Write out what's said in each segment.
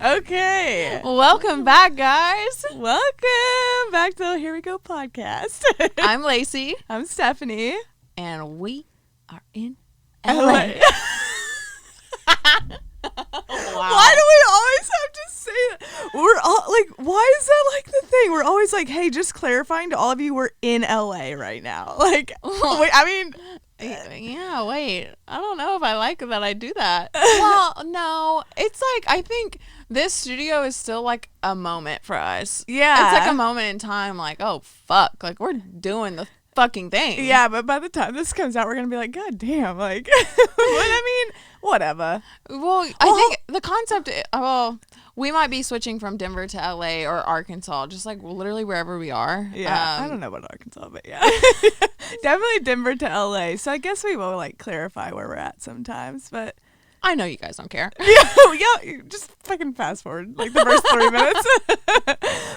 Okay. Welcome back, guys. Welcome back to the Here We Go podcast. I'm Lacey. I'm Stephanie. And we are in LA. LA. Wow. Why do we always have to say that? We're all like, why is that like the thing? We're always like, hey, just clarifying to all of you, we're in LA right now. Like, wait, I mean, yeah, wait. I don't know if I like that I do that. Well, no. It's like, I think this studio is still like a moment for us. yeah. It's like a moment in time, like, oh, fuck. Like, we're doing the fucking thing. Yeah, but by the time this comes out, we're going to be like, God damn, like, but I mean, whatever. Well, I think the concept, we might be switching from Denver to LA or Arkansas, just like literally wherever we are. Yeah, I don't know about Arkansas, but yeah. Definitely Denver to LA. So I guess we will like clarify where we're at sometimes, but I know you guys don't care. yeah, just fucking fast forward like the first 3 minutes.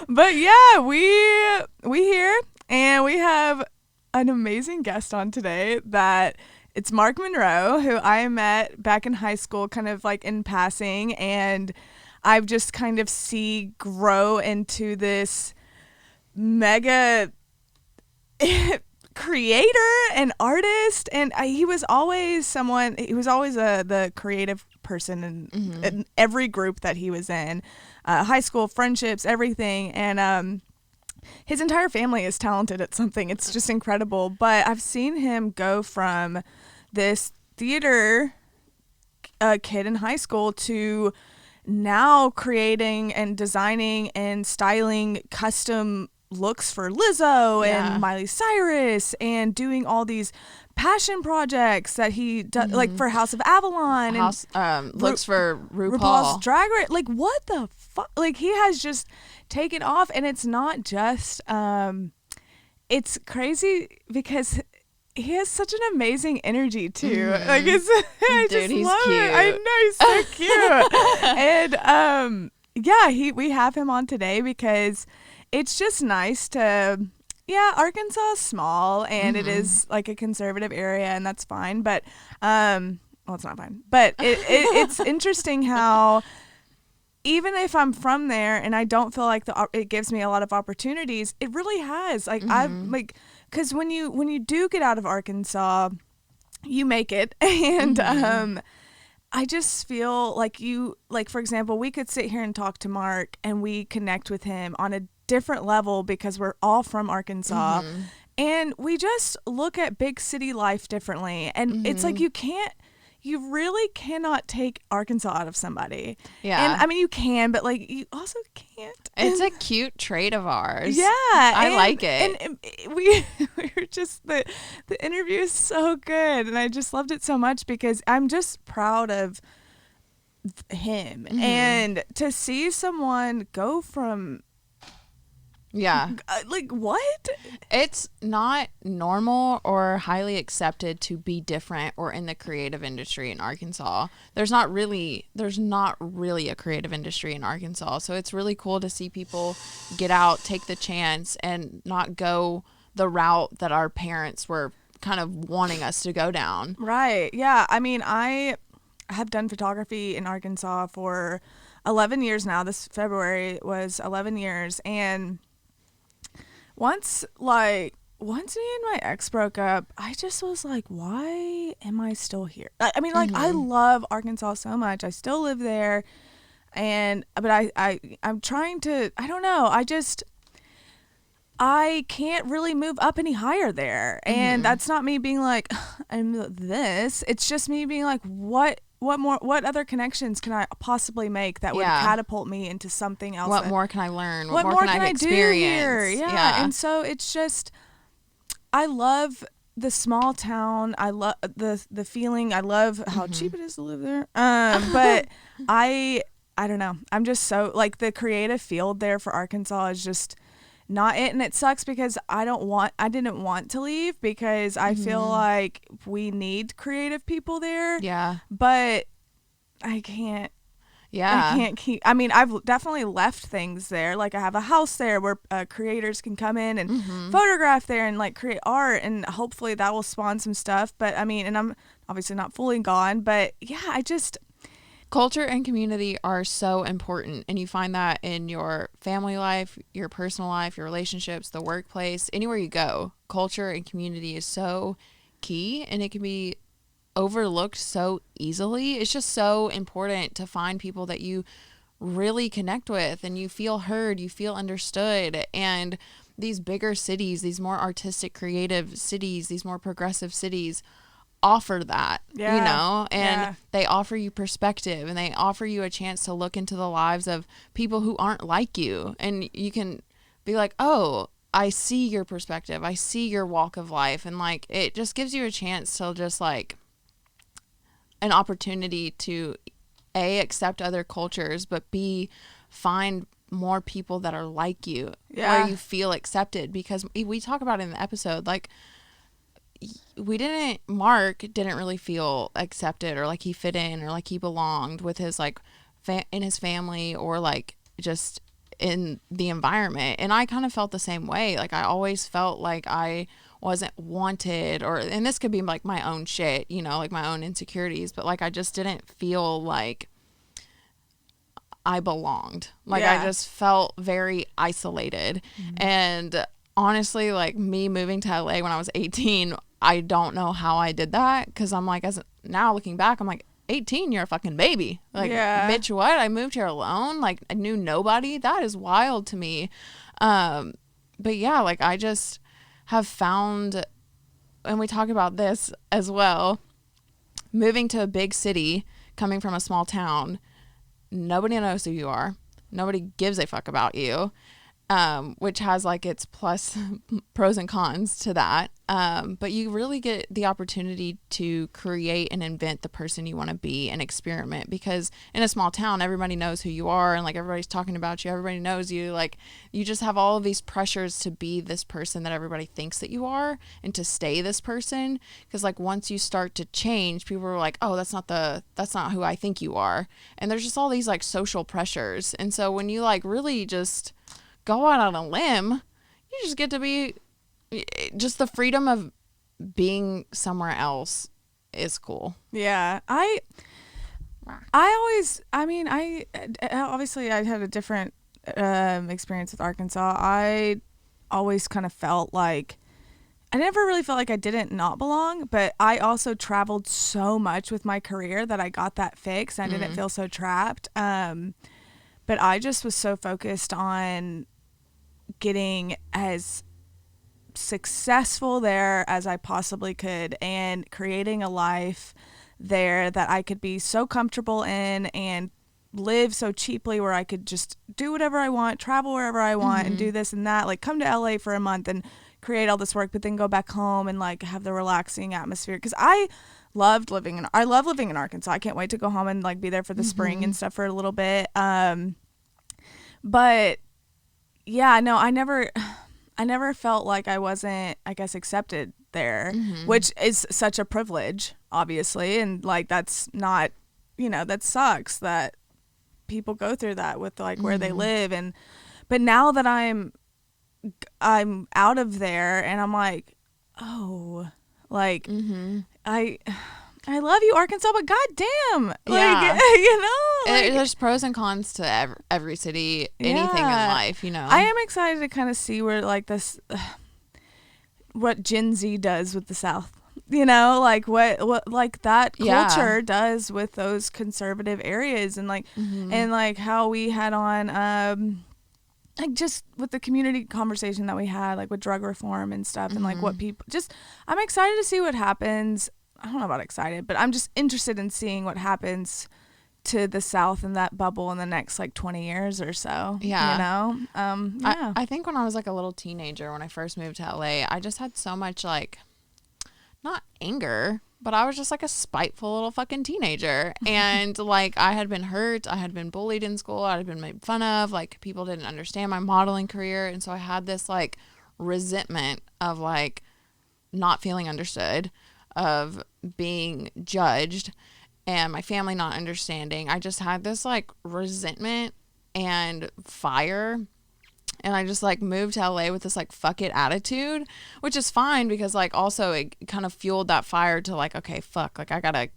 But yeah, we here and we have an amazing guest on today that it's Marko Monroe, who I met back in high school, kind of like in passing, and I've just kind of see grow into this mega creator and artist, and he was always the creative person in every group that he was in, high school, friendships, everything, and his entire family is talented at something. It's just incredible. But I've seen him go from this theater kid in high school to now creating and designing and styling custom looks for Lizzo and Miley Cyrus, and doing all these passion projects that he does, like for House of Avalon, and looks for RuPaul's Drag Race. Like, what the fuck? Like, he has just taken off, and it's not just it's crazy because he has such an amazing energy too. Like, it's I Dude, just he's love cute. it. I know, he's so cute. And yeah, we have him on today because it's just nice to, Arkansas is small, and it is like a conservative area, and that's fine, but well, it's not fine, but it's interesting how even if I'm from there and I don't feel like it gives me a lot of opportunities, it really has. Like, I've like, because when you do get out of Arkansas, you make it, and I just feel like for example, we could sit here and talk to Mark, and we connect with him on a different level because we're all from Arkansas, and we just look at big city life differently, and it's like you really cannot take Arkansas out of somebody. Yeah. And I mean, you can, but like, you also can't. It's a cute trait of ours. Yeah. I like it. And we were just, the interview is so good. And I just loved it so much because I'm just proud of him. And to see someone go from, like, what? It's not normal or highly accepted to be different or in the creative industry in Arkansas. There's not really a creative industry in Arkansas. So it's really cool to see people get out, take the chance, and not go the route that our parents were kind of wanting us to go down. Right. Yeah. I mean, I have done photography in Arkansas for 11 years now. This February was 11 years. And once me and my ex broke up, I just was like, why am I still here? I mean, like, I love Arkansas so much. I still live there. But I'm trying to, I don't know. I can't really move up any higher there. And that's not me being like, I'm this. It's just me being like, what other connections can I possibly make that would catapult me into something else? What more can I learn? What more can I experience? Do here? Yeah. And so it's just, I love the small town. I love the feeling. I love how cheap it is to live there. But I don't know. I'm just so, like, the creative field there for Arkansas is just not it, and it sucks because I didn't want to leave because I feel like we need creative people there. Yeah. But I can't. Yeah. I can't keep. I mean, I've definitely left things there. Like, I have a house there where creators can come in and photograph there and like create art, and hopefully that will spawn some stuff. But I mean, and I'm obviously not fully gone. But yeah, Culture and community are so important, and you find that in your family life, your personal life, your relationships, the workplace, anywhere you go. Culture and community is so key, and it can be overlooked so easily. It's just so important to find people that you really connect with and you feel heard, you feel understood. And these bigger cities, these more artistic, creative cities, these more progressive cities offer that, you know, and they offer you perspective, and they offer you a chance to look into the lives of people who aren't like you, and you can be like, oh, I see your perspective, I see your walk of life, and like it just gives you a chance to just like an opportunity to A, accept other cultures, but B, find more people that are like you, where you feel accepted. Because we talk about it in the episode, like Mark didn't really feel accepted or like he fit in or like he belonged with his like in his family or like just in the environment. And I kind of felt the same way. Like I always felt like I wasn't wanted, or, and this could be like my own shit, you know, like my own insecurities, but like I just didn't feel like I belonged. Like I just felt very isolated. And honestly, like me moving to LA when I was 18, I don't know how I did that, because I'm like, as now looking back, I'm like, 18, you're a fucking baby. Like, bitch, what? I moved here alone. Like, I knew nobody. That is wild to me. But yeah, like I just have found, and we talk about this as well, moving to a big city, coming from a small town, nobody knows who you are. Nobody gives a fuck about you. Which has like its pros and cons to that. But you really get the opportunity to create and invent the person you want to be and experiment, because in a small town, everybody knows who you are and like everybody's talking about you. Everybody knows you. Like you just have all of these pressures to be this person that everybody thinks that you are and to stay this person. Cause like once you start to change, people are like, oh, that's not who I think you are. And there's just all these like social pressures. And so when you like really just go out on a limb, you just get to be, just the freedom of being somewhere else is cool. Yeah. I obviously I had a different experience with Arkansas. I always kind of felt like, I never really felt like I didn't not belong, but I also traveled so much with my career that I got that fixed. I didn't feel so trapped. But I just was so focused on getting as successful there as I possibly could and creating a life there that I could be so comfortable in and live so cheaply, where I could just do whatever I want, travel wherever I want, and do this and that, like come to LA for a month and create all this work, but then go back home and like have the relaxing atmosphere. Because I love living in Arkansas. I can't wait to go home and like be there for the spring and stuff for a little bit. But yeah, no, I never felt like I wasn't, I guess, accepted there, which is such a privilege, obviously. And like, that's not, you know, that sucks that people go through that with like where they live. But now that I'm out of there and I'm like, oh, like I love you, Arkansas, but goddamn, like, you know, like, there's pros and cons to every city, anything in life, you know. I am excited to kind of see where like this, what Gen Z does with the South, you know, like what like that culture does with those conservative areas, and like and like how we had on like just with the community conversation that we had, like with drug reform and stuff, and like what people just, I'm excited to see what happens. I don't know about excited, but I'm just interested in seeing what happens to the South and that bubble in the next like 20 years or so. Yeah. You know? I think when I was like a little teenager, when I first moved to LA, I just had so much like, not anger, but I was just like a spiteful little fucking teenager. And like I had been hurt. I had been bullied in school. I had been made fun of. Like people didn't understand my modeling career. And so I had this like resentment of like not feeling understood, of being judged, and my family not understanding. I just had this like resentment and fire, and I just like moved to LA with this like fuck it attitude, which is fine, because like also it kind of fueled that fire to like, okay, fuck, like I gotta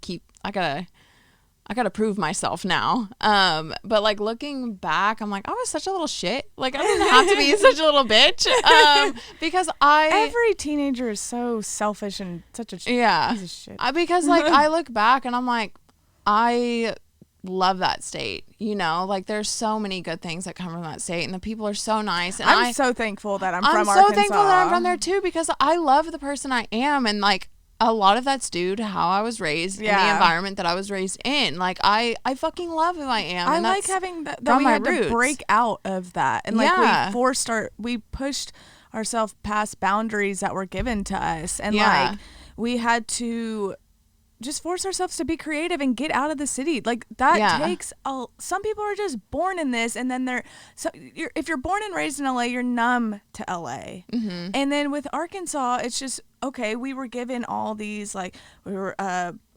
I gotta prove myself now. But like looking back, I'm like, I was such a little shit. Like I didn't have to be such a little bitch. Because every teenager is so selfish and such a piece of shit. Because like I look back and I'm like, I love that state, you know, like there's so many good things that come from that state and the people are so nice, and I'm so thankful that I'm from Arkansas. I'm so thankful that I'm from there too, because I love the person I am, and like a lot of that's due to how I was raised in the environment that I was raised in. Like I fucking love who I am. I like having that we had to break out of that, and like we pushed ourselves past boundaries that were given to us, and like we had to just force ourselves to be creative and get out of the city. Like that takes some people are just born in this, and then if you're born and raised in LA, you're numb to LA. Mm-hmm. And then with Arkansas, it's just okay, we were given all these, like we were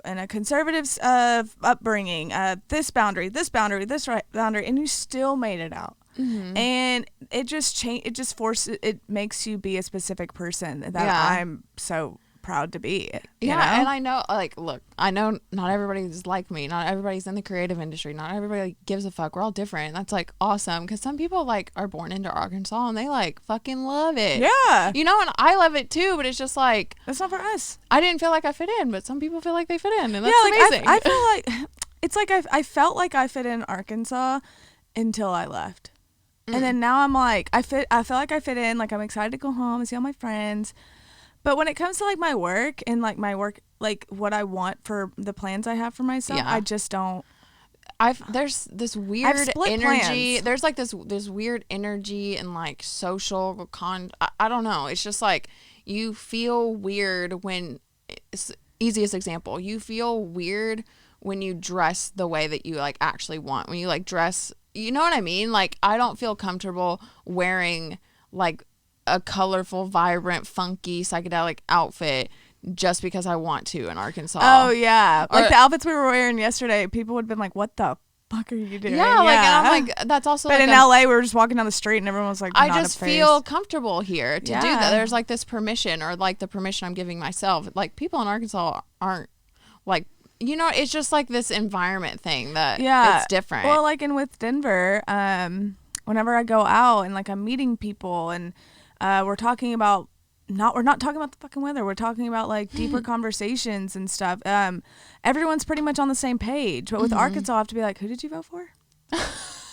in a conservative upbringing, this boundary, this boundary, this boundary, and you still made it out. Mm-hmm. And it just it makes you be a specific person that I'm so proud to be. You know? And I know, like, look, I know not everybody's like me, not everybody's in the creative industry, not everybody gives a fuck. We're all different. That's like awesome, because some people like are born into Arkansas and they like fucking love it, you know, and I love it too, but it's just like, that's not for us. I didn't feel like I fit in, but some people feel like they fit in, and that's amazing. I feel like it's like I felt like I fit in Arkansas until I left. And then now I'm like, I feel like I fit in, like I'm excited to go home and see all my friends. But when it comes to like my work and like like what I want for the plans I have for myself, I just don't. There's this weird energy. Plans. There's like this weird energy and like social I don't know. It's just like you feel weird when, easiest example, you feel weird when you dress the way that you like actually want. When you like dress, you know what I mean? Like I don't feel comfortable wearing like a colorful, vibrant, funky, psychedelic outfit just because I want to in Arkansas. Oh yeah, like the outfits we were wearing yesterday, people would have been like, "What the fuck are you doing?" Yeah, like, and I'm like, that's also. But like in LA, we were just walking down the street and everyone was like, I just feel comfortable here to do that. There's like this permission, or like the permission I'm giving myself. Like people in Arkansas aren't like, you know, it's just like this environment thing that it's different. Well, like with Denver, whenever I go out and like I'm meeting people and we're talking about we're not talking about the fucking weather. We're talking about like deeper conversations and stuff. Everyone's pretty much on the same page. But with Arkansas, I have to be like, who did you vote for?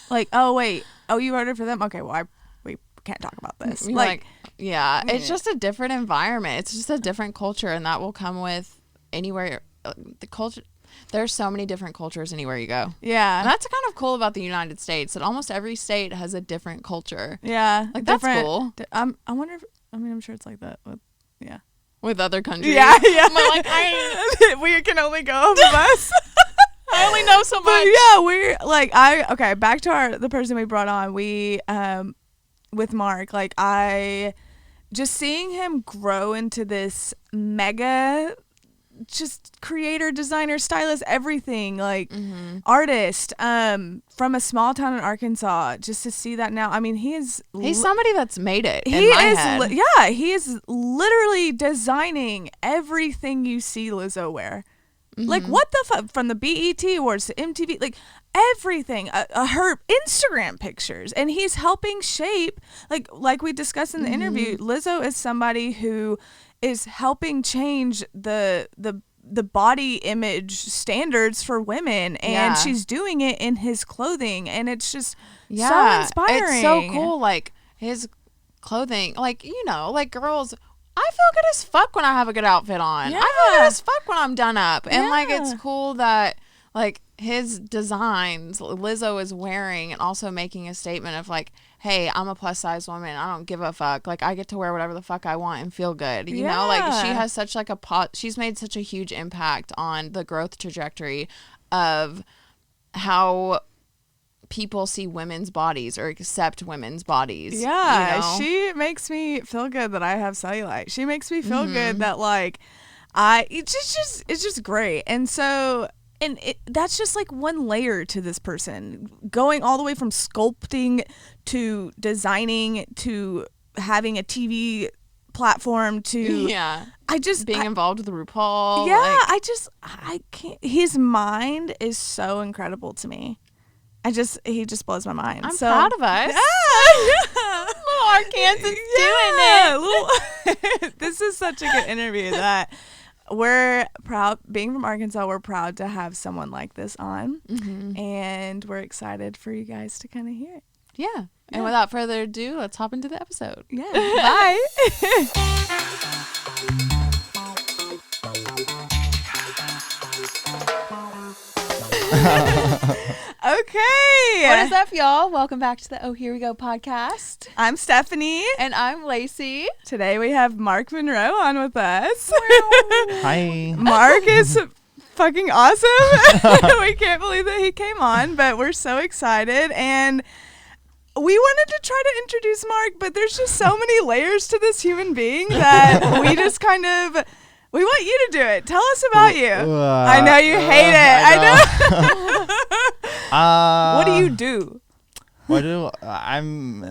Like, oh wait, you voted for them? Okay, well we can't talk about this. Like, it's just a different environment. It's just a different culture, and that will come with anywhere. The culture. There's so many different cultures anywhere you go. Yeah. And that's kind of cool about the United States, that almost every state has a different culture. Yeah. Like that's cool. I wonder if, I'm sure it's like that with other countries. Yeah. Like, we can only go off of us. I only know so much. But yeah, we're like, back to the person we brought on. We, with Mark, like just seeing him grow into this mega just creator, designer, stylist, everything, like artist, from a small town in Arkansas, just to see that now. I mean, he's somebody that's made it. He is literally designing everything you see Lizzo wear. Like what the fuck, from the BET Awards to MTV, like everything, her Instagram pictures, and he's helping shape, like we discussed in the interview, Lizzo is somebody who is helping change the body image standards for women, and she's doing it in his clothing, and it's just so inspiring. It's so cool. Like his clothing, like, you know, like girls, I feel good as fuck when I have a good outfit on. I feel good as fuck when I'm done up, and like it's cool that like his designs Lizzo is wearing, and also making a statement of like, hey, I'm a plus size woman. I don't give a fuck. Like I get to wear whatever the fuck I want and feel good. You know, like she has such like she's made such a huge impact on the growth trajectory of how people see women's bodies or accept women's bodies. Yeah, you know? She makes me feel good that I have cellulite. She makes me feel good that like it's just great. And so, and that's just like one layer to this person, going all the way from sculpting to designing to having a TV platform to I just being involved with RuPaul. Yeah, I can't. His mind is so incredible to me. He just blows my mind. I'm so proud of us. Little Arkansas doing it. This is such a good interview that we're proud. Being from Arkansas, we're proud to have someone like this on, and we're excited for you guys to kind of hear it. Yeah. And without further ado, let's hop into the episode. Yeah. Bye. Okay. What is up, y'all? Welcome back to the Oh Here We Go podcast. I'm Stephanie. And I'm Lacey. Today we have Marko Monroe on with us. Hi. Mark is fucking awesome. We can't believe that he came on, but we're so excited. And we wanted to try to introduce Mark, but there's just so many layers to this human being that we just kind of... We want you to do it. Tell us about you. I know you hate it. I know. What do you do? I'm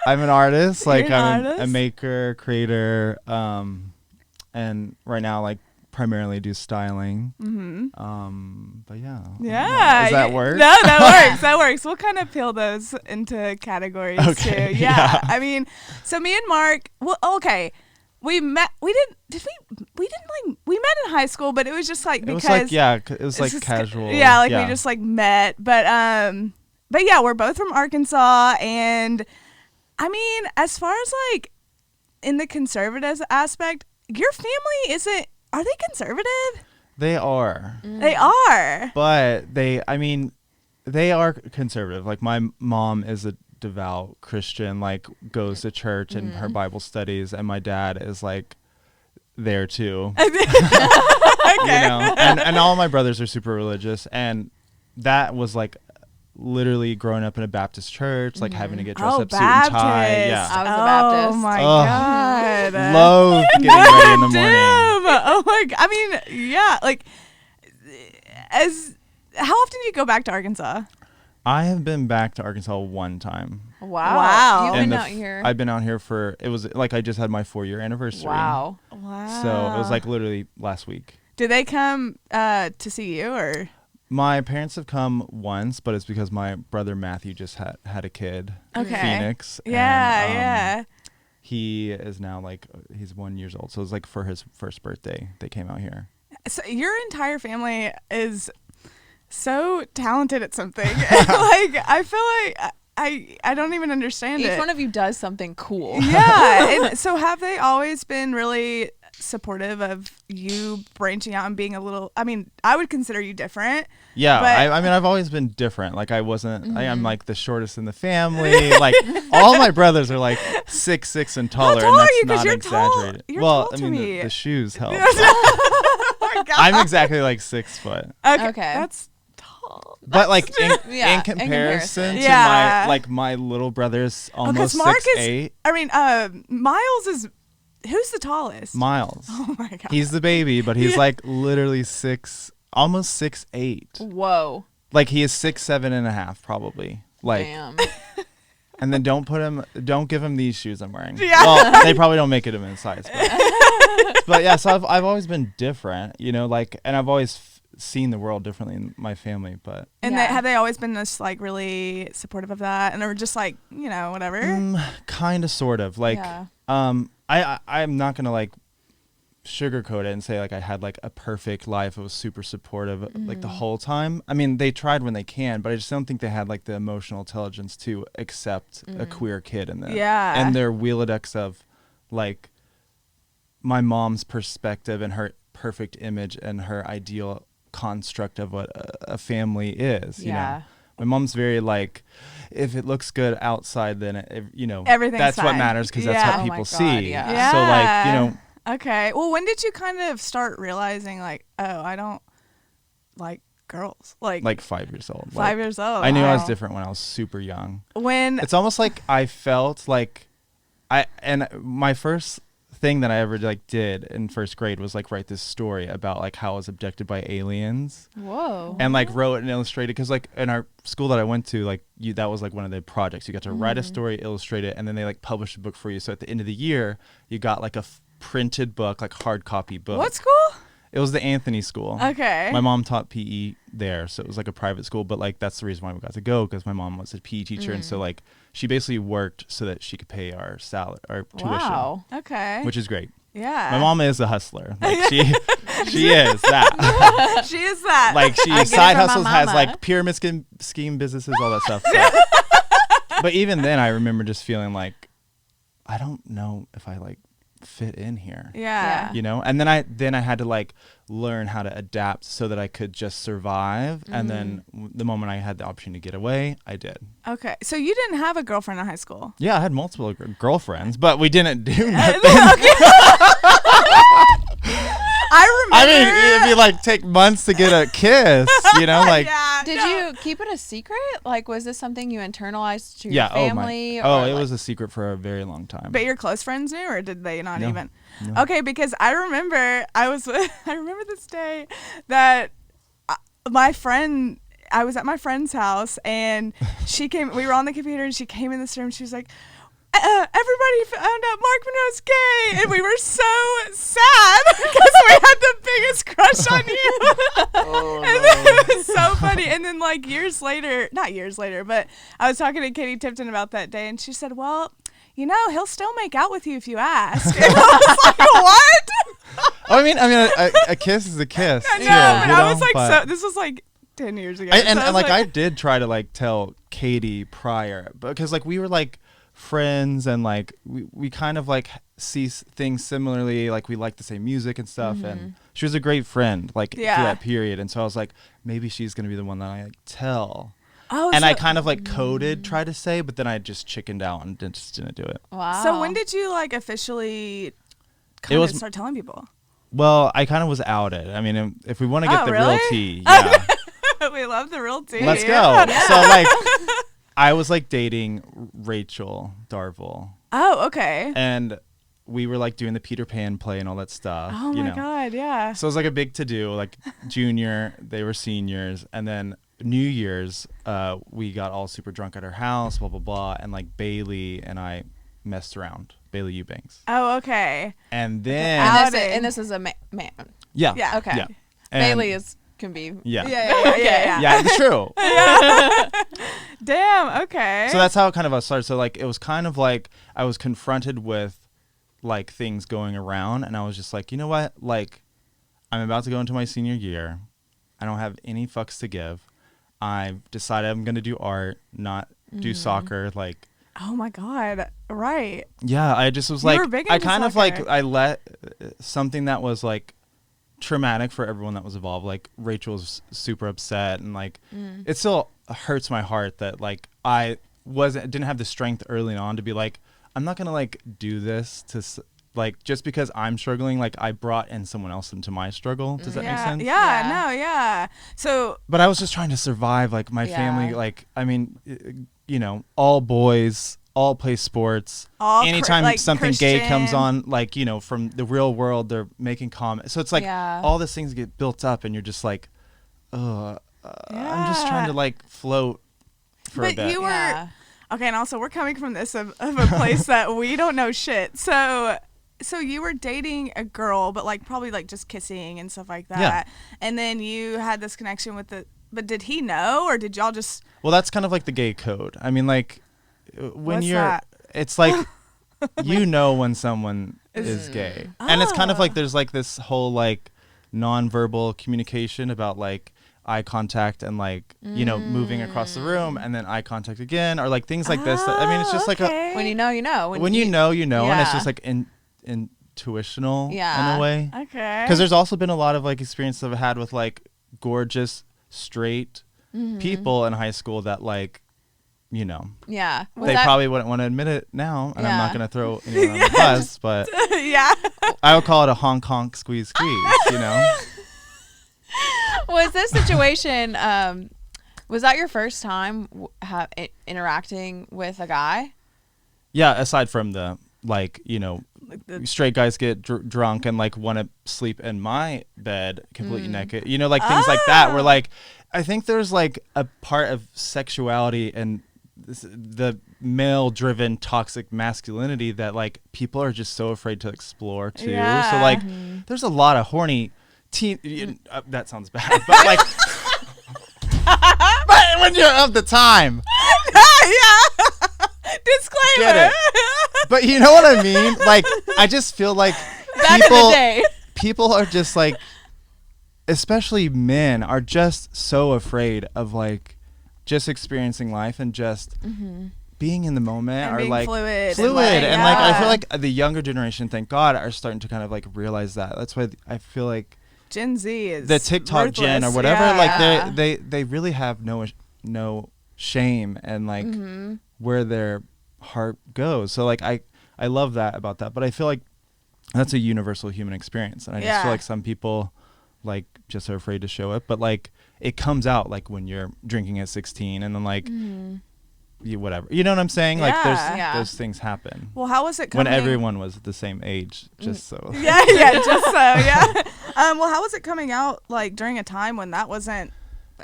an artist. Like I'm a maker, creator, and right now like primarily do styling. But yeah. Yeah. Does that work? No, that works. That works. We'll kind of peel those into categories too. Yeah. I mean, so me and Mark. Well, okay. We met in high school, but it was just like because it was like casual. Yeah, like we just like met, but yeah, we're both from Arkansas, and I mean, as far as like in the conservative aspect, your family are they conservative? They are. They are. But they are conservative. Like my mom is a devout Christian, like goes to church and her Bible studies, and my dad is like there too. Okay. You know, and all my brothers are super religious, and that was like literally growing up in a Baptist church, like having to get dressed up suit and tie. Yeah, I was a Baptist. Oh my god, love getting ready in the morning. Oh my god. I mean, yeah, like how often do you go back to Arkansas? I have been back to Arkansas one time. Wow. You've been out here. I've been out here it was like I just had my 4-year anniversary. Wow. So it was like literally last week. Did they come to see you or? My parents have come once, but it's because my brother Matthew just had a kid. Okay. Phoenix. Yeah, and, yeah. He is now like, he's 1 year old. So it was like for his first birthday, they came out here. So your entire family is so talented at something. Like I feel like I don't even understand it. Each one of you does something cool. Yeah. And so have they always been really supportive of you branching out and being a little, I mean, I would consider you different. Yeah. I mean, I've always been different. Like I wasn't, I'm like the shortest in the family. Like all my brothers are like 6'6" and taller. How tall and that's are you? 'Cause not you're exaggerated. tall. You're Well, tall I to mean, me. the shoes help. Oh my God. I'm exactly like 6 foot. Okay. That's tall. But like in in comparison to Yeah. my little brother's almost Mark 6'8". I mean, Miles is, who's the tallest? Miles. Oh my God. He's the baby, but he's like literally almost 6'8". Whoa. Like he is 6'7.5" probably. Like, damn. and then don't give him these shoes I'm wearing. Yeah. Well, they probably don't make it him in size. But yeah, so I've always been different, you know, like, and I've always seen the world differently in my family, but. And Yeah. have they always been just like really supportive of that, and they were just like, you know, whatever. Kind of, sort of, like, Yeah. I'm not gonna like sugarcoat it and say like I had like a perfect life. It was super supportive like the whole time. I mean, they tried when they can, but I just don't think they had like the emotional intelligence to accept a queer kid in there. Yeah. And their Wheelodex of like my mom's perspective and her perfect image and her ideal construct of what a family is. You know? My mom's very like, if it looks good outside, then you know, everything's that's fine. what matters because that's Yeah. what Oh people my see. God, yeah. So like, you know. Okay. Well, when did you kind of start realizing like, oh, I don't like girls? Like 5 years old. 5 years old. I knew I was Wow. different when I was super young. When It's almost like I felt like my first thing that I ever like did in first grade was like write this story about like how I was abducted by aliens. Whoa. And like wrote and illustrated, because like in our school that I went to, like that was like one of the projects. You got to write a story, illustrate it, and then they like published a book for you. So at the end of the year, you got like a printed book, like hard copy book. What school? It was the Anthony School. Okay. My mom taught PE there, so it was like a private school, but like that's the reason why we got to go, because my mom was a PE teacher, and so like she basically worked so that she could pay our salary, our tuition. Wow. Okay. Which is great. Yeah. My mom is a hustler. Like she is that. She is that. Like she I get it side from my hustles, has mama. like pyramid scheme businesses, all that stuff. But even then, I remember just feeling like, I don't know if I like fit in here. Yeah. You know, and then I had to like learn how to adapt so that I could just survive. And then the moment I had the option to get away, I did. Okay. So you didn't have a girlfriend in high school? Yeah, I had multiple girlfriends, but we didn't do nothing. I remember. I mean, it'd be like take months to get a kiss, you know, like. Yeah, Did no. you keep it a secret? Like, was this something you internalized to your Yeah. family? It like, was a secret for a very long time. But your close friends knew, or did they not No. even? No. Okay, because I remember I remember this day that my friend, I was at my friend's house and she came. We were on the computer and she came in this room. She was like, everybody found out Mark Monroe's gay, and we were so sad because we had the biggest crush on you. Oh, And then it was so funny. And then like not years later, but I was talking to Katie Tipton about that day, and she said, well, you know, he'll still make out with you if you ask. And I was like, what? I mean, a kiss is a kiss. I know, too, but you I know, was like, but- so this was like 10 years ago. and So I was like I did try to like tell Katie prior, because like we were like friends, and like we kind of like see things similarly, like we like the same music and stuff, and she was a great friend like through Yeah. that period, and so I was like, maybe she's gonna be the one that I like tell. Oh, And so, I kind of like tried to say, but then I just chickened out and just didn't do it. Wow. so when did you like officially kind of was- start telling people? Well, I kind of was outed. I mean, if we want to get Oh, the really? real tea, yeah, We love the real tea. let's go. So like, I was like dating Rachel Darville, Oh, okay. and we were like doing the Peter Pan play and all that stuff. Oh you my know? God, yeah. So it was like a big to do. Like junior, they were seniors, and then New Year's, we got all super drunk at her house, blah blah blah, and like Bailey and I messed around. Bailey Eubanks, Oh, okay. and then Outing. and this is a man. yeah, Yeah. Okay. yeah, and, Bailey can be. yeah, Yeah. it's true. Damn, okay. So that's how it kind of started. So like it was kind of like I was confronted with like things going around, and I was just like, you know what? Like I'm about to go into my senior year. I don't have any fucks to give. I've decided I'm going to do art, not do soccer. Like, Oh my God. Right. yeah, I just was You like, were big I into kind of soccer. like, I let something that was like traumatic for everyone that was involved. Like Rachel was super upset, and like it still hurts my heart that like I didn't have the strength early on to be like, I'm not going to like do this to like, just because I'm struggling, like I brought in someone else into my struggle. Does that make sense? Yeah, Yeah. no, yeah. So, But I was just trying to survive. Like my Yeah. family, like, I mean, you know, all boys, all play sports. All Anytime like something gay comes Christian. on, like, you know, from the real world, they're making comments. So it's like Yeah. all these things get built up, and you're just like, I'm just trying to like float for a but bit. you were, Yeah. okay, and also we're coming from this of a place that we don't know shit. So you were dating a girl, but like probably like just kissing and stuff like that. Yeah. And then you had this connection with but did he know, or did y'all just, Well, that's kind of like the gay code. I mean, like when What's you're, that? it's like, you know when someone is gay. And it's kind of like there's like this whole like nonverbal communication about like eye contact and like, you know, moving across the room and then eye contact again, or like things like this. I mean, it's just like okay. When you know, you know. when you know, you know, and it's Yeah. just like intuitional in Yeah. a way. Okay. Because there's also been a lot of like experiences I've had with like gorgeous straight people in high school that like, you know, Yeah. Was they that- probably wouldn't want to admit it now, and I'm not Yeah. going to throw anyone on the bus, but yeah. I would call it a honk honk squeeze squeeze, you know? Was this situation? Was that your first time interacting with a guy? Yeah, aside from the like, you know, Like straight guys get drunk and like want to sleep in my bed completely naked, you know, like things like that, where like I think there's like a part of sexuality and the male driven toxic masculinity that like people are just so afraid to explore too. So like there's a lot of horny that sounds bad, but like but when you're of the time. yeah. Disclaimer. Get it. But you know what I mean? Like, I just feel like Back in the day. people are just like, especially men, are just so afraid of like just experiencing life and just being in the moment, and or being like fluid and like I feel like the younger generation, thank God, are starting to kind of like realize that. That's why I feel like Gen Z is the TikTok ruthless. gen or whatever, Yeah. like they really have no shame and like where their heart goes. So like I love that about that, but I feel like that's a universal human experience, and I just feel like some people like just are afraid to show it, but like it comes out like when you're drinking at 16 and then like whatever, you know what I'm saying? Like those things happen. Well, how was it coming? When everyone was the same age, just so just so well, how was it coming out like during a time when that wasn't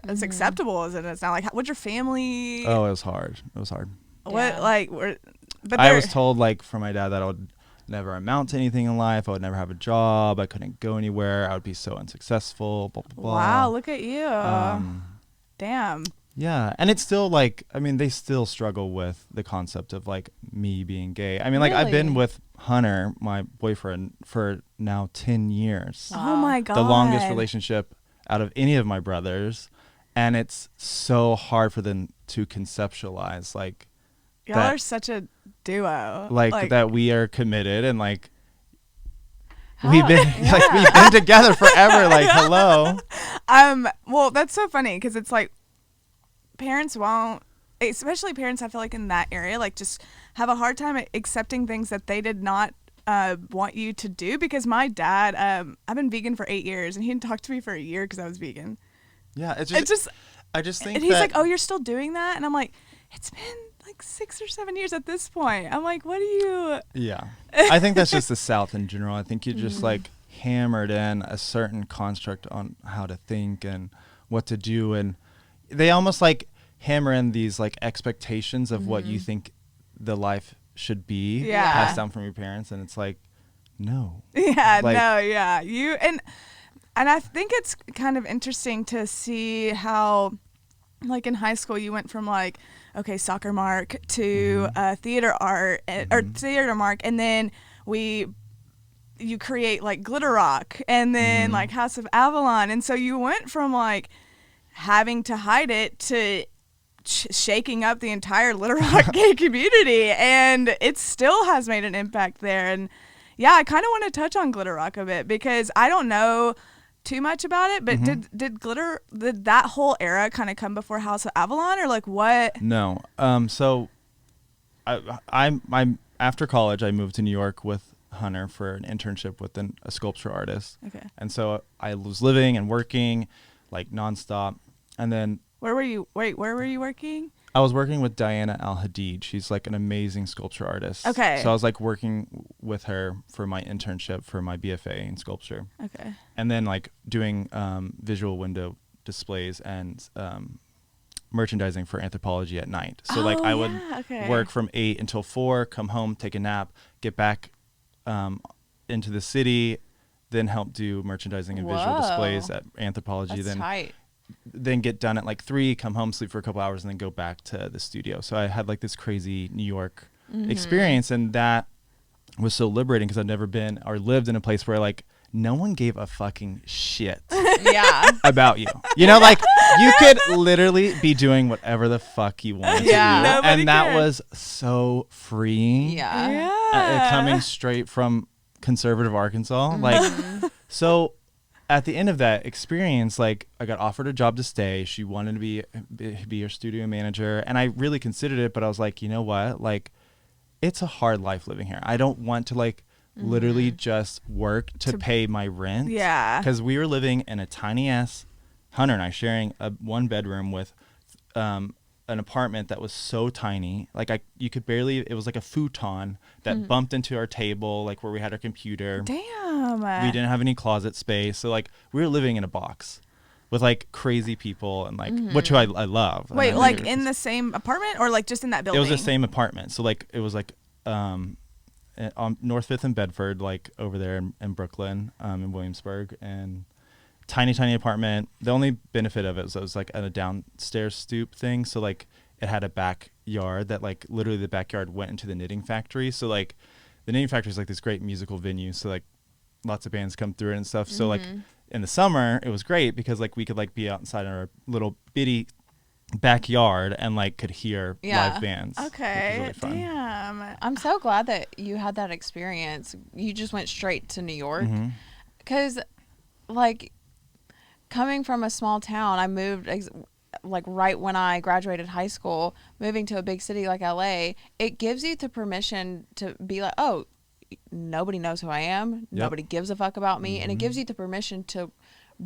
as acceptable as it is now? Like, what'd your family? Oh, it was hard. What like? But I was told like from my dad that I would never amount to anything in life. I would never have a job. I couldn't go anywhere. I would be so unsuccessful. Blah blah blah. Wow, look at you. Damn. Yeah, and it's still like, I mean, they still struggle with the concept of like me being gay. I mean, like I've been with Hunter, my boyfriend, for now 10 years. Wow. Oh my God. The longest relationship out of any of my brothers, and it's so hard for them to conceptualize like y'all are such a duo. Like that we are committed and like we've been like we've been together forever. Like hello. Well, that's so funny because it's like parents won't, especially parents, I feel like in that area, like just have a hard time accepting things that they did not want you to do. Because my dad, I've been vegan for 8 years and he didn't talk to me for a year because I was vegan. Yeah, I just think and he's like, oh, you're still doing that? And I'm like, it's been like 6 or 7 years at this point. I'm like, what are you? Yeah. I think that's just the South in general. I think you just like hammered in a certain construct on how to think and what to do. And they almost like hammer in these like expectations of what you think the life should be passed down from your parents. And it's like, no. Yeah, like, no, yeah. And I think it's kind of interesting to see how, like in high school, you went from like, okay, soccer mark to theater art or theater mark, and then you create like glitter rock, and then like House of Avalon, and so you went from like having to hide it to shaking up the entire glitter rock gay community, and it still has made an impact there. And yeah, I kind of want to touch on glitter rock a bit because I don't know too much about it, but did that whole era kind of come before House of Avalon, or like what? No. So I'm after college I moved to New York with Hunter for an internship with a sculpture artist. Okay. And so I was living and working like nonstop, and then Where were you working? I was working with Diana Al-Hadid. She's like an amazing sculpture artist. Okay. So I was like working with her for my internship for my BFA in sculpture. Okay. And then like doing visual window displays and merchandising for Anthropology at night. So like I would work from 8 until 4, come home, take a nap, get back into the city, then help do merchandising and visual displays at Anthropology. That's tight. Then get done at like 3, come home, sleep for a couple hours, and then go back to the studio. So I had like this crazy New York experience, and that was so liberating because I've never been or lived in a place where like no one gave a fucking shit about you. You know, like you could literally be doing whatever the fuck you wanted to do. And that was so freeing. Yeah. Coming straight from conservative Arkansas. Like, so at the end of that experience, like I got offered a job to stay. She wanted to be your studio manager, and I really considered it, but I was like, you know what? Like, it's a hard life living here. I don't want to like literally just work to pay my rent. Yeah. Because we were living in a tiny ass, Hunter and I sharing a 1 bedroom with an apartment that was so tiny, like you could barely. It was like a futon that bumped into our table, like where we had our computer. Damn. We didn't have any closet space, so like we were living in a box with like crazy people and like which I love. Wait, like in the same apartment or like just in that building? It was the same apartment. So like it was like on North 5th and Bedford, like over there in Brooklyn, in Williamsburg, and tiny apartment. The only benefit of it was like at a downstairs stoop thing. So like it had a backyard that like literally the backyard went into the knitting factory. So like the knitting factory is like this great musical venue. So like lots of bands come through it and stuff. So like in the summer it was great because like we could like be outside in our little bitty backyard and like could hear live bands. Okay. Really fun. Damn. I'm so glad that you had that experience. You just went straight to New York. Because like coming from a small town, I moved like right when I graduated high school. Moving to a big city like LA, it gives you the permission to be like, oh, nobody knows who I am. Nobody gives a fuck about me. And it gives you the permission to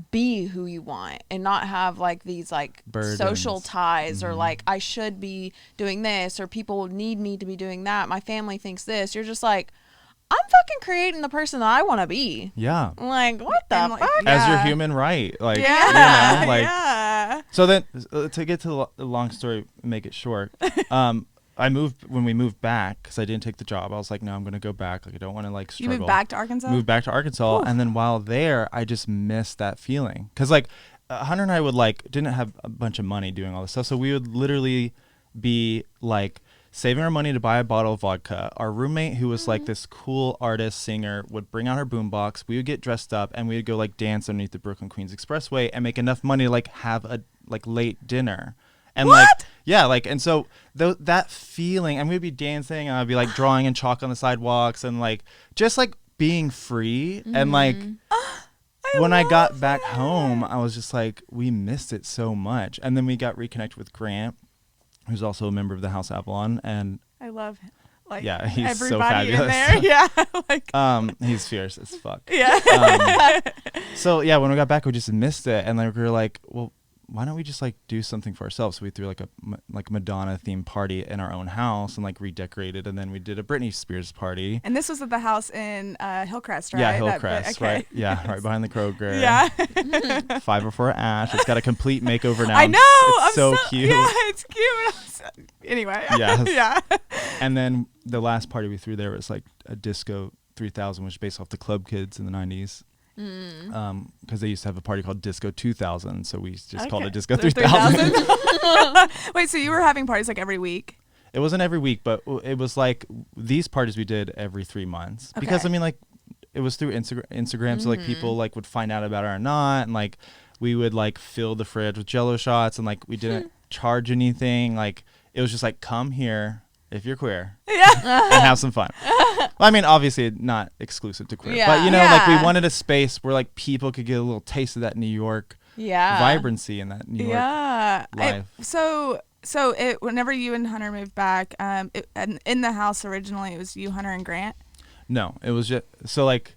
be who you want and not have like these like burdens. Social ties or like I should be doing this or people need me to be doing that. My family thinks this. You're just like, I'm fucking creating the person that I want to be. Yeah. Like, what the fuck? As your human right. Like, you know, like, so then to get to the long story, make it short. When we moved back, because I didn't take the job, I was like, no, I'm going to go back. Like, I don't want to like struggle. You moved back to Arkansas? Moved back to Arkansas. Oof. And then while there, I just missed that feeling. Because like Hunter and I would like, didn't have a bunch of money doing all this stuff. So we would literally be like, saving our money to buy a bottle of vodka. Our roommate, who was like this cool artist, singer, would bring out her boombox. We would get dressed up and we would go like dance underneath the Brooklyn Queens Expressway and make enough money to like have a like late dinner. And what? Like, yeah, like, and so that feeling, and we'd be dancing and I'd be like drawing in chalk on the sidewalks and like just like being free. And like when I got back home, I was just like, we missed it so much. And then we got reconnected with Grant, who's also a member of the House of Avalon, and I love him. Like, yeah, he's everybody so fabulous. in there. Yeah, like he's fierce as fuck. Yeah. So yeah, when we got back, we just missed it, and like we were like, well, why don't we just like do something for ourselves? So we threw like a Madonna themed party in our own house and like redecorated, and then we did a Britney Spears party. And this was at the house in Hillcrest, right? Yeah, Hillcrest, right? Yeah, right behind the Kroger. Yeah. 504 Ash. It's got a complete makeover now. I know. It's so cute. Yeah, it's cute. Anyway. Yes. Yeah. And then the last party we threw there was like a Disco 3000, which is based off the Club Kids in the 90s. Because they used to have a party called Disco 2000, so we just called it Disco 3000. Wait, so you were having parties like every week? It wasn't every week, but it was like these parties we did every 3 months. Okay. Because I mean, like, it was through Instagram, so like people like would find out about it or not, and like we would like fill the fridge with Jello shots, and like we didn't charge anything. Like it was just like, come here if you're queer, and have some fun. Well, I mean, obviously not exclusive to queer, but you know, like we wanted a space where like people could get a little taste of that New York vibrancy and that New York life. So whenever you and Hunter moved back, and in the house originally, it was you, Hunter, and Grant? No, it was just, so like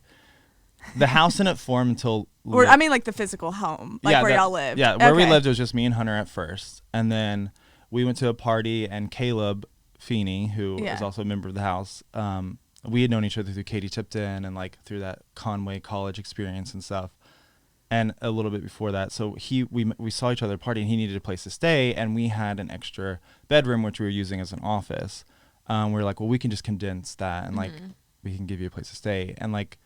the house didn't form until... Or I mean like the physical home, like where y'all lived. Yeah, where we lived, it was just me and Hunter at first. And then we went to a party, and Caleb Feeney, who is also a member of the house, we had known each other through Katie Tipton and like through that Conway College experience and stuff, and a little bit before that. So we saw each other at a party, and he needed a place to stay, and we had an extra bedroom which we were using as an office. We were like, well, we can just condense that, and like we can give you a place to stay, and like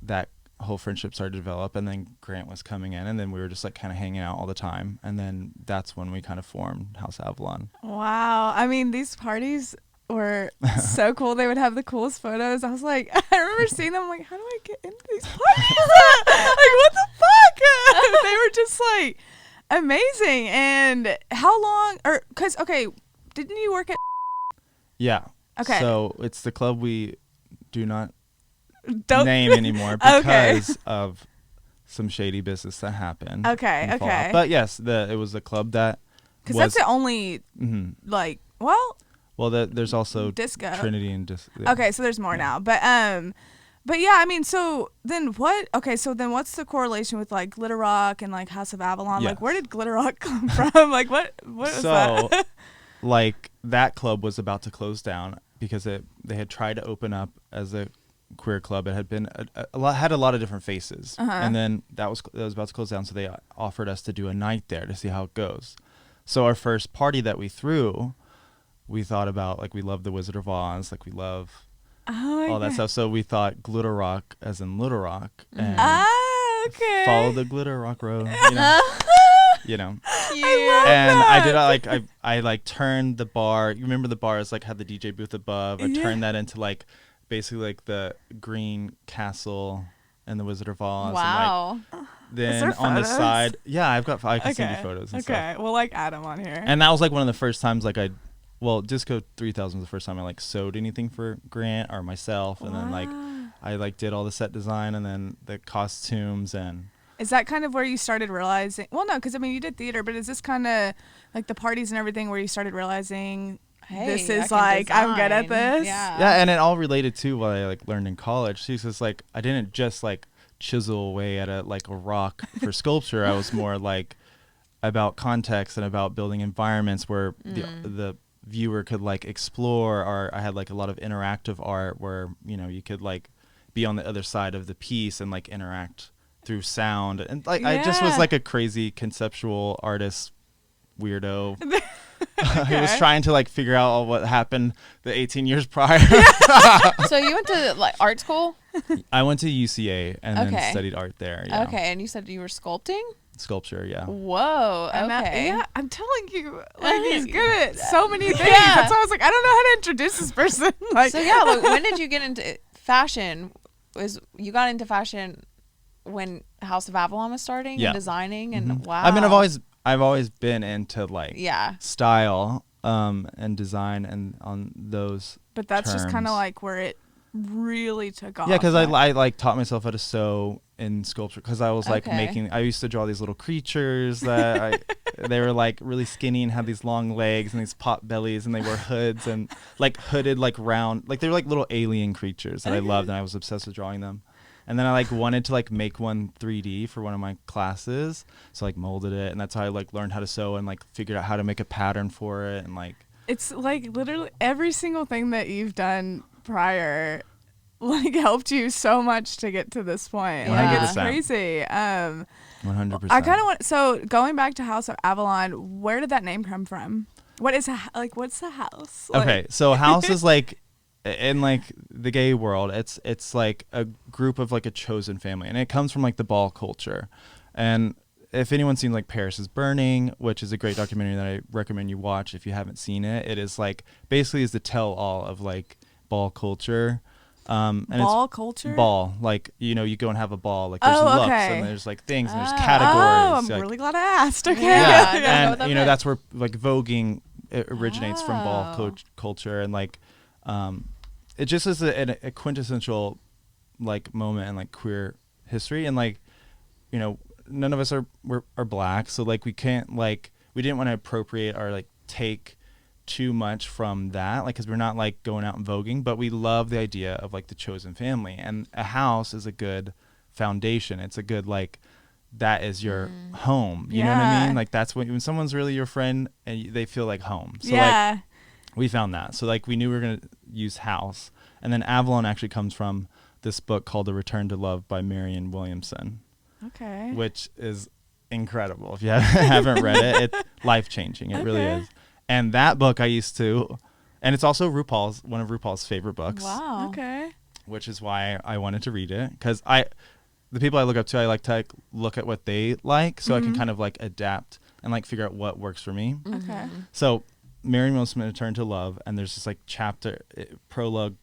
that whole friendship started to develop. And then Grant was coming in, and then we were just like kind of hanging out all the time, and then that's when we kind of formed House of Avalon. Wow, I mean, these parties were so cool. They would have the coolest photos. I was like, I remember seeing them, like, how do I get into these parties? Like, what the fuck? They were just like amazing. And how long, or because didn't you work at Yeah. Okay. So it's the club we do not name anymore because of some shady business that happened. Okay. But yes, it was a club that because that's the only like there's also Disco, Trinity and Okay, so there's more now, but yeah, I mean, so then what? Okay, so then what's the correlation with like Glitter Rock and like House of Avalon? Yes. Like, where did Glitter Rock come from? Like, what was that? like that club was about to close down because they had tried to open up as a queer club. It had been had a lot of different faces, and then that was about to close down. So they offered us to do a night there to see how it goes. So our first party that we threw, we thought about like we love the Wizard of Oz, like we love all that stuff. So we thought glitter rock as in Little Rock, and follow the glitter rock road. You know. I did I like turned the bar. You remember the bars like had the DJ booth above. I turned that into like basically like the Green Castle and the Wizard of Oz. Wow. And, like, then on the side, I can send you photos. And stuff. We'll like add them on here. And that was like one of the first times like Disco 3000 was the first time I like sewed anything for Grant or myself, and then like I like did all the set design and then the costumes. And is that kind of where you started realizing? Well, no, because I mean you did theater, but is this kind of like the parties and everything where you started realizing, hey, this is like I'm good at this? Yeah, and it all related to what I like learned in college. She's just like I didn't just like chisel away at a rock for sculpture. I was more like about context and about building environments where the viewer could like explore, or I had like a lot of interactive art where you could like be on the other side of the piece and like interact through sound, and like I just was like a crazy conceptual artist weirdo who was trying to like figure out what happened the 18 years prior. So you went to like art school? I went to UCA and then studied art there. Okay, and you said you were sculpting? Sculpture, yeah. Whoa, okay. I'm telling you, like he's good at so many things. That's why I was like, I don't know how to introduce this person. Like, so yeah, like, when did you get into fashion? You got into fashion when House of Avalon was starting and designing, and wow. I mean, I've always been into like style and design and on those. But that's just kind of like where it really took off. Yeah, because I like taught myself how to sew in sculpture because I was like I used to draw these little creatures that they were like really skinny and had these long legs and these pot bellies, and they wore hoods and like hooded like round, like they were like little alien creatures that I loved, and I was obsessed with drawing them. And then I like wanted to like make one 3D for one of my classes, so I like molded it, and that's how I like learned how to sew and like figured out how to make a pattern for it. And like it's like literally every single thing that you've done prior like helped you so much to get to this point. Like it's crazy. 100%. I kind of want, so going back to House of Avalon, where did that name come from? What's the house? Okay, so house is like in like the gay world, it's like a group of like a chosen family, and it comes from like the ball culture. And if anyone's seen like Paris is Burning, which is a great documentary that I recommend you watch if you haven't seen it, it is like basically is the tell all of like ball culture. And ball culture? Ball, like you go and have a ball, like there's looks and there's like things and there's categories. I'm really glad I asked. Okay, and that's where like voguing originates from ball culture, and like it just is a quintessential like moment in like queer history, and like none of us are black, so like we can't like we didn't want to appropriate or like take too much from that, like because we're not like going out and voguing, but we love the idea of like the chosen family, and a house is a good foundation. It's a good like that is your home, you know what I mean? Like that's when someone's really your friend and they feel like home. So like we found that, so like we knew we were gonna use house. And then Avalon actually comes from this book called The Return to Love by Marianne Williamson, which is incredible. If you haven't read it, it's life-changing. It really is. And that book I used to, and it's also one of RuPaul's favorite books. Wow. Okay. Which is why I wanted to read it, because the people I look up to, I like to like, look at what they like, so I can kind of like adapt and like figure out what works for me. Okay. So Marianne Williamson, Return to Love, and there's this like chapter, prologue,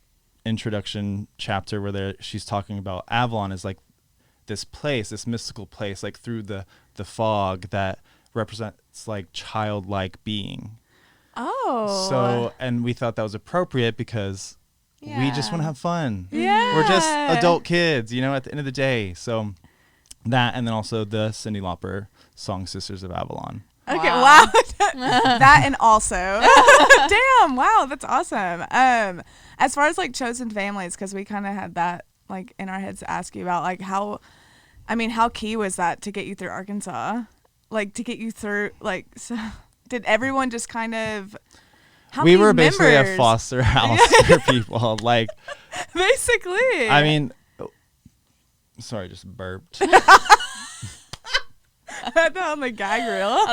introduction chapter where she's talking about Avalon is like this place, this mystical place, like through the fog that represents like childlike being. So, and we thought that was appropriate because we just want to have fun. We're just adult kids, at the end of the day. So that, and then also the Cyndi Lauper song Sisters of Avalon. Okay, wow. That and also. Damn, wow, that's awesome. As far as like chosen families, because we kind of had that like in our heads to ask you about like how key was that to get you through Arkansas? Like to get you through, like, so did everyone just kind of We were basically a foster house for people. Like, basically. I mean, sorry, just burped. On the gag reel.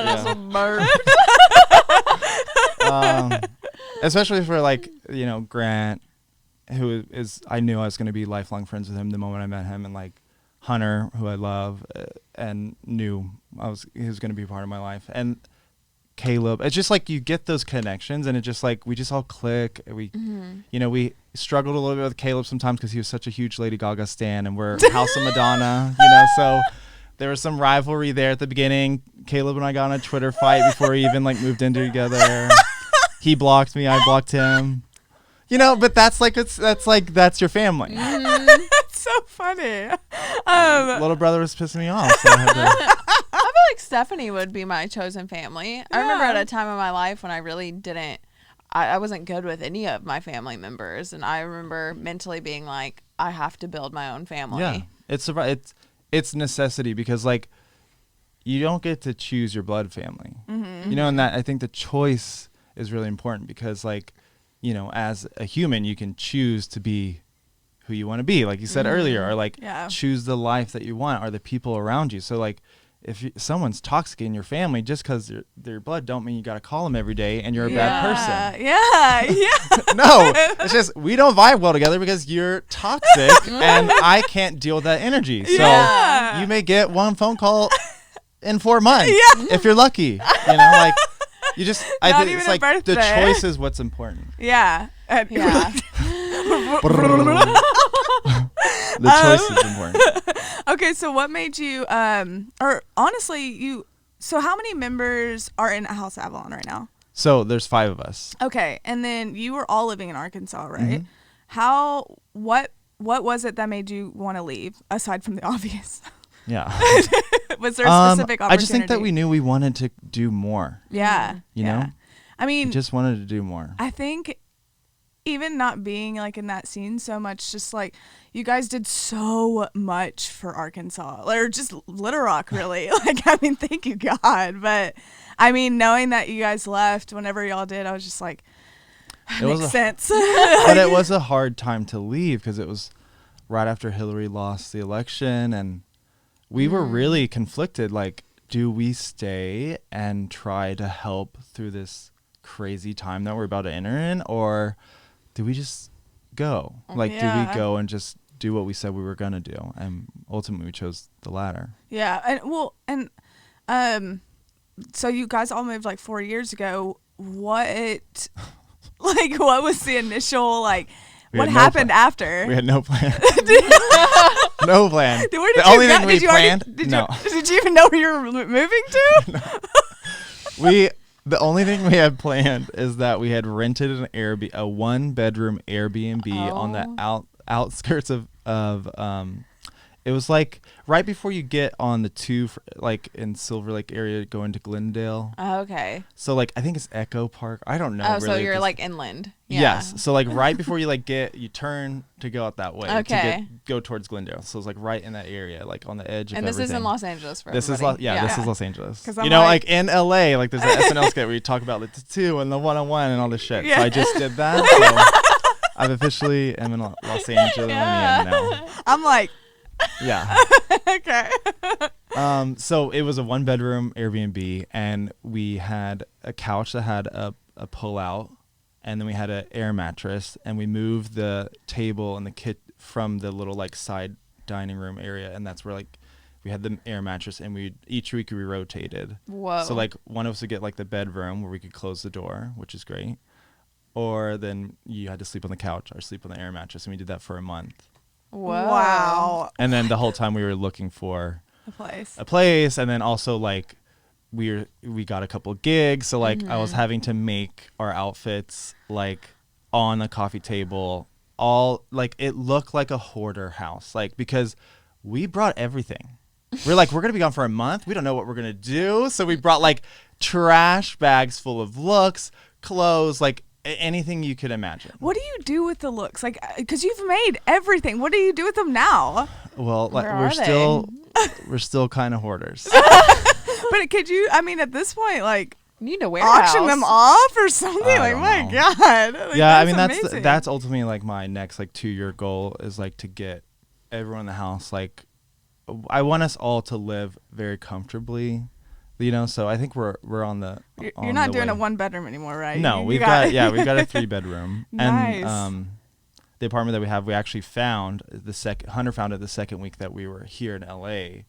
Especially for like, Grant, who is, I knew I was going to be lifelong friends with him the moment I met him, and like Hunter, who I love and knew he was going to be part of my life, and Caleb. It's just like you get those connections, and it just like we just all click. We, we struggled a little bit with Caleb sometimes because he was such a huge Lady Gaga stan, and we're House of Madonna, so there was some rivalry there at the beginning. Caleb and I got in a Twitter fight before we even like moved in together. He blocked me, I blocked him. But that's your family. That's so funny. Little brother was pissing me off. So I feel like Stephanie would be my chosen family. I remember at a time in my life when I really I wasn't good with any of my family members. And I remember mentally being like, I have to build my own family. Yeah, it's necessity, because like you don't get to choose your blood family. And that I think the choice is really important, because like, as a human, you can choose to be who you want to be, like you said earlier, or like choose the life that you want, or the people around you. So like if someone's toxic in your family, just because they're blood don't mean you got to call them every day and you're a bad person. No, it's just we don't vibe well together because you're toxic and I can't deal with that energy. So you may get one phone call in 4 months if you're lucky. Like you just, I think it's like the choice is what's important. Yeah. The choice is important. Okay, so what made you, or honestly, so how many members are in House of Avalon right now? So there's 5 of us. Okay, and then you were all living in Arkansas, right? What was it that made you want to leave, aside from the obvious? Yeah. Was there a specific opportunity? I just think that we knew we wanted to do more. Yeah. You know? I mean, we just wanted to do more. I think even not being like in that scene so much, just like you guys did so much for Arkansas, or just Little Rock, really. Like, I mean, thank you God. But I mean, knowing that you guys left whenever y'all did, I was just like, it makes sense. But it was a hard time to leave because it was right after Hillary lost the election, and we were really conflicted. Like, do we stay and try to help through this crazy time that we're about to enter in, or do we just go? Like, do we go and just do what we said we were going to do? And ultimately we chose the latter. Yeah. So you guys all moved like 4 years ago. What was the initial, like, what happened after? We had no plan. No plan. The only thing we planned. Did you even know where you were moving to? No. The only thing we had planned is that we had rented a 1-bedroom Airbnb on the outskirts of it was like right before you get on the 2 like in Silver Lake area going to Glendale. Oh, okay. So like I think it's Echo Park. I don't know. Oh, really, so you're like inland. Yeah. Yes. So like right before you you turn to go out that way. Okay. To go towards Glendale. So it's like right in that area, like on the edge of everything. And this is in Los Angeles for everybody. This is Los Angeles. You know, like in LA, like there's an SNL skit where you talk about the 2 and the 1-on-1 and all this shit. Yeah. So I just did that. So I've officially am in Los Angeles now. I'm like, yeah. Okay. So it was a 1-bedroom Airbnb, and we had a couch that had a pull-out, and then we had an air mattress, and we moved the table and the kit from the little like side dining room area, and that's where like we had the air mattress, and each week we rotated. Whoa. So like one of us would get like the bedroom where we could close the door, which is great, or then you had to sleep on the couch or sleep on the air mattress, and we did that for a month. Whoa. Wow. And then the whole time we were looking for a place, and then also like we got a couple gigs, so like I was having to make our outfits like on the coffee table, all like it looked like a hoarder house, like because we brought everything. We're like, we're gonna be gone for a month, we don't know what we're gonna do, so we brought like trash bags full of looks, clothes, like anything you could imagine. What do you do with the looks? Like, because you've made everything. What do you do with them now? Well, like we're still kind of hoarders. But could you? I mean, at this point, like, You need to auction them off or something. Like, my God. Like, yeah, I mean, amazing. that's ultimately like my next like 2-year goal is like to get everyone in the house. Like, I want us all to live very comfortably, you know. So I think we're on the. You're not doing a 1-bedroom anymore, right? No, we've got a 3-bedroom. Nice. And the apartment that we have, we actually found Hunter found it the second week that we were here in LA,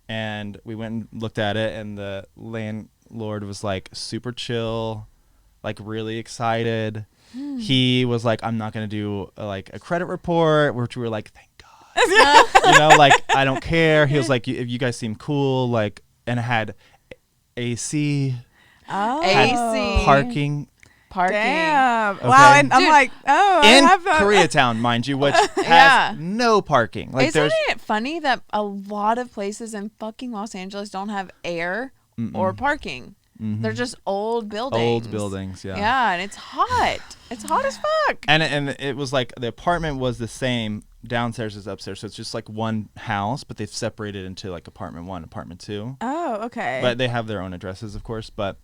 and we went and looked at it, and the landlord was like super chill, like really excited. He was like, I'm not gonna do like a credit report, which we were like, thank God. You know, like, I don't care. He was like, if you guys seem cool, like, and it had AC, AC, parking. Damn. Okay. Wow. And I'm like, oh, in I have that. Koreatown, mind you, which has no parking. Like, isn't it funny that a lot of places in fucking Los Angeles don't have air or parking? They're just old buildings. Old buildings, yeah. Yeah, and it's hot. It's hot as fuck. And it was like the apartment was the same downstairs as upstairs, so it's just like one house, but they've separated into like apartment 1, apartment 2. Oh, okay. But they have their own addresses, of course. But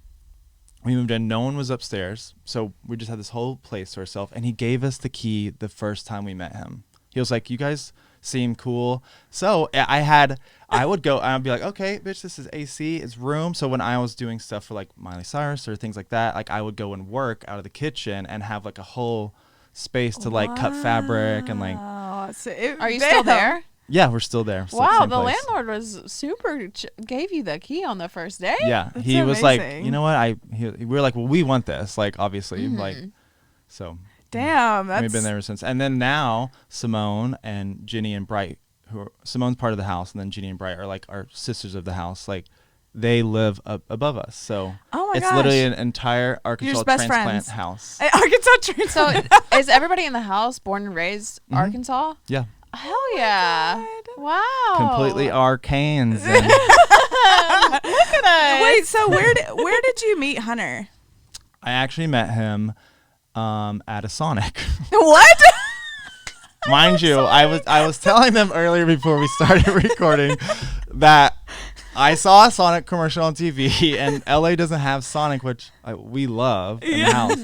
we moved in, no one was upstairs, so we just had this whole place to ourselves. And he gave us the key the first time we met him. He was like, you guys seem cool. So I would go, I'd be like, okay, bitch, this is AC, it's room. So when I was doing stuff for like Miley Cyrus or things like that, like I would go and work out of the kitchen and have like a whole space to like cut fabric and like. So are you still there? Yeah, we're still there. Still wow, same the place. landlord was super. Gave you the key on the first day. Yeah, That's he was like, amazing. you know what? We were like, well, we want this, like, obviously, like, so. Damn, We've been there ever since. And then now Symone and Ginny and Bright, Simone's part of the house, and then Ginny and Bright are like our sisters of the house. Like, they live up above us. So it's literally an entire Arkansas transplant house. Arkansas transplant. So is everybody in the house born and raised Arkansas? Yeah. Hell yeah! Wow. Completely Arkansas. Look at us. Wait, so where did you meet Hunter? I actually met him at a Sonic. What? Mind you, I was telling them earlier before we started recording that I saw a Sonic commercial on TV, and LA doesn't have Sonic, which we love in the house.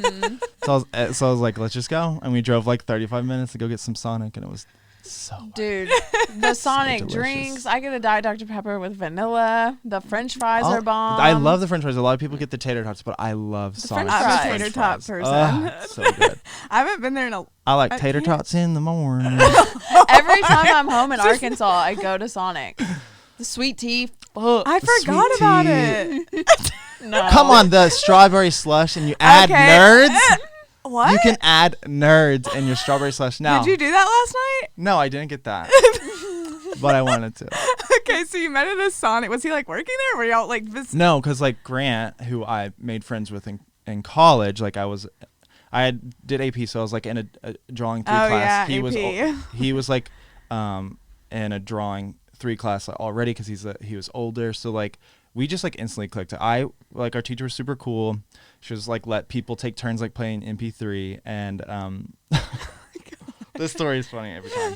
So I was like, let's just go, and we drove like 35 minutes to go get some Sonic, and it was so dude, the Sonic drinks. I get a Diet Dr. Pepper with vanilla. The French fries are bomb. I love the French fries. A lot of people get the tater tots, but I love Sonic. I'm a fries. tater tot person. So good. I haven't been there in a. I like tater tots in the morning. Every time I'm home in Arkansas, I go to Sonic. The sweet tea. I forgot about it. No. Come on, the strawberry slush, and you add nerds. What? You can add nerds in your strawberry slush now. Did you do that last night? No, I didn't get that. But I wanted to. Okay, so you met at a Sonic. Was he like working there? Were y'all like this? No, because like Grant, who I made friends with in college, like I did AP, so I was like in a drawing 3 class. Yeah, He was like in a drawing 3 class already because he was older. So like we just like instantly clicked. Our teacher was super cool. She was like let people take turns like playing MP3 and this story is funny every time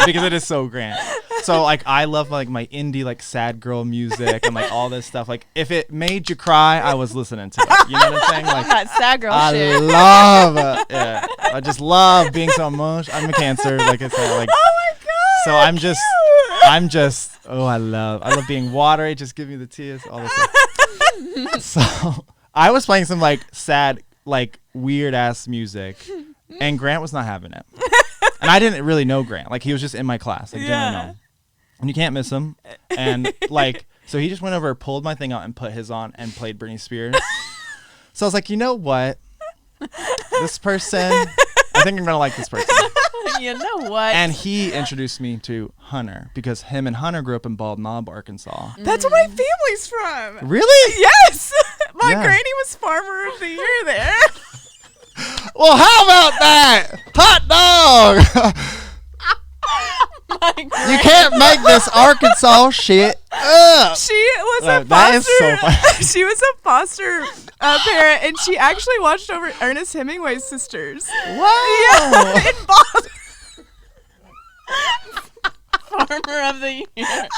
because it is so Grant. So like I love like my indie like sad girl music and like all this stuff. Like if it made you cry, I was listening to it. You know what I'm saying? Like that sad girl shit. I love it. Yeah, I just love being so emotional. I'm a Cancer, like I said. Like Oh my god! so I'm just I love being watery. Just give me the tears, all this stuff. So I was playing some like sad, like weird ass music, and Grant was not having it. And I didn't really know Grant. Like he was just in my class. Like didn't know. And you can't miss him. And like so he just went over, pulled my thing out, and put his on and played Britney Spears. So I was like, you know what? This person, I think I'm gonna like this person. You know what? And he introduced me to Hunter because him and Hunter grew up in Bald Knob, Arkansas. That's where my family's from. Really? Yes. My Yeah. granny was Farmer of the Year there. Well, how about that? Hot dog! You can't make this Arkansas shit up. She was a That is so foster. funny. She was a foster parent, and she actually watched over Ernest Hemingway's sisters. Wow. Yeah, in Boston. Farmer of the Year.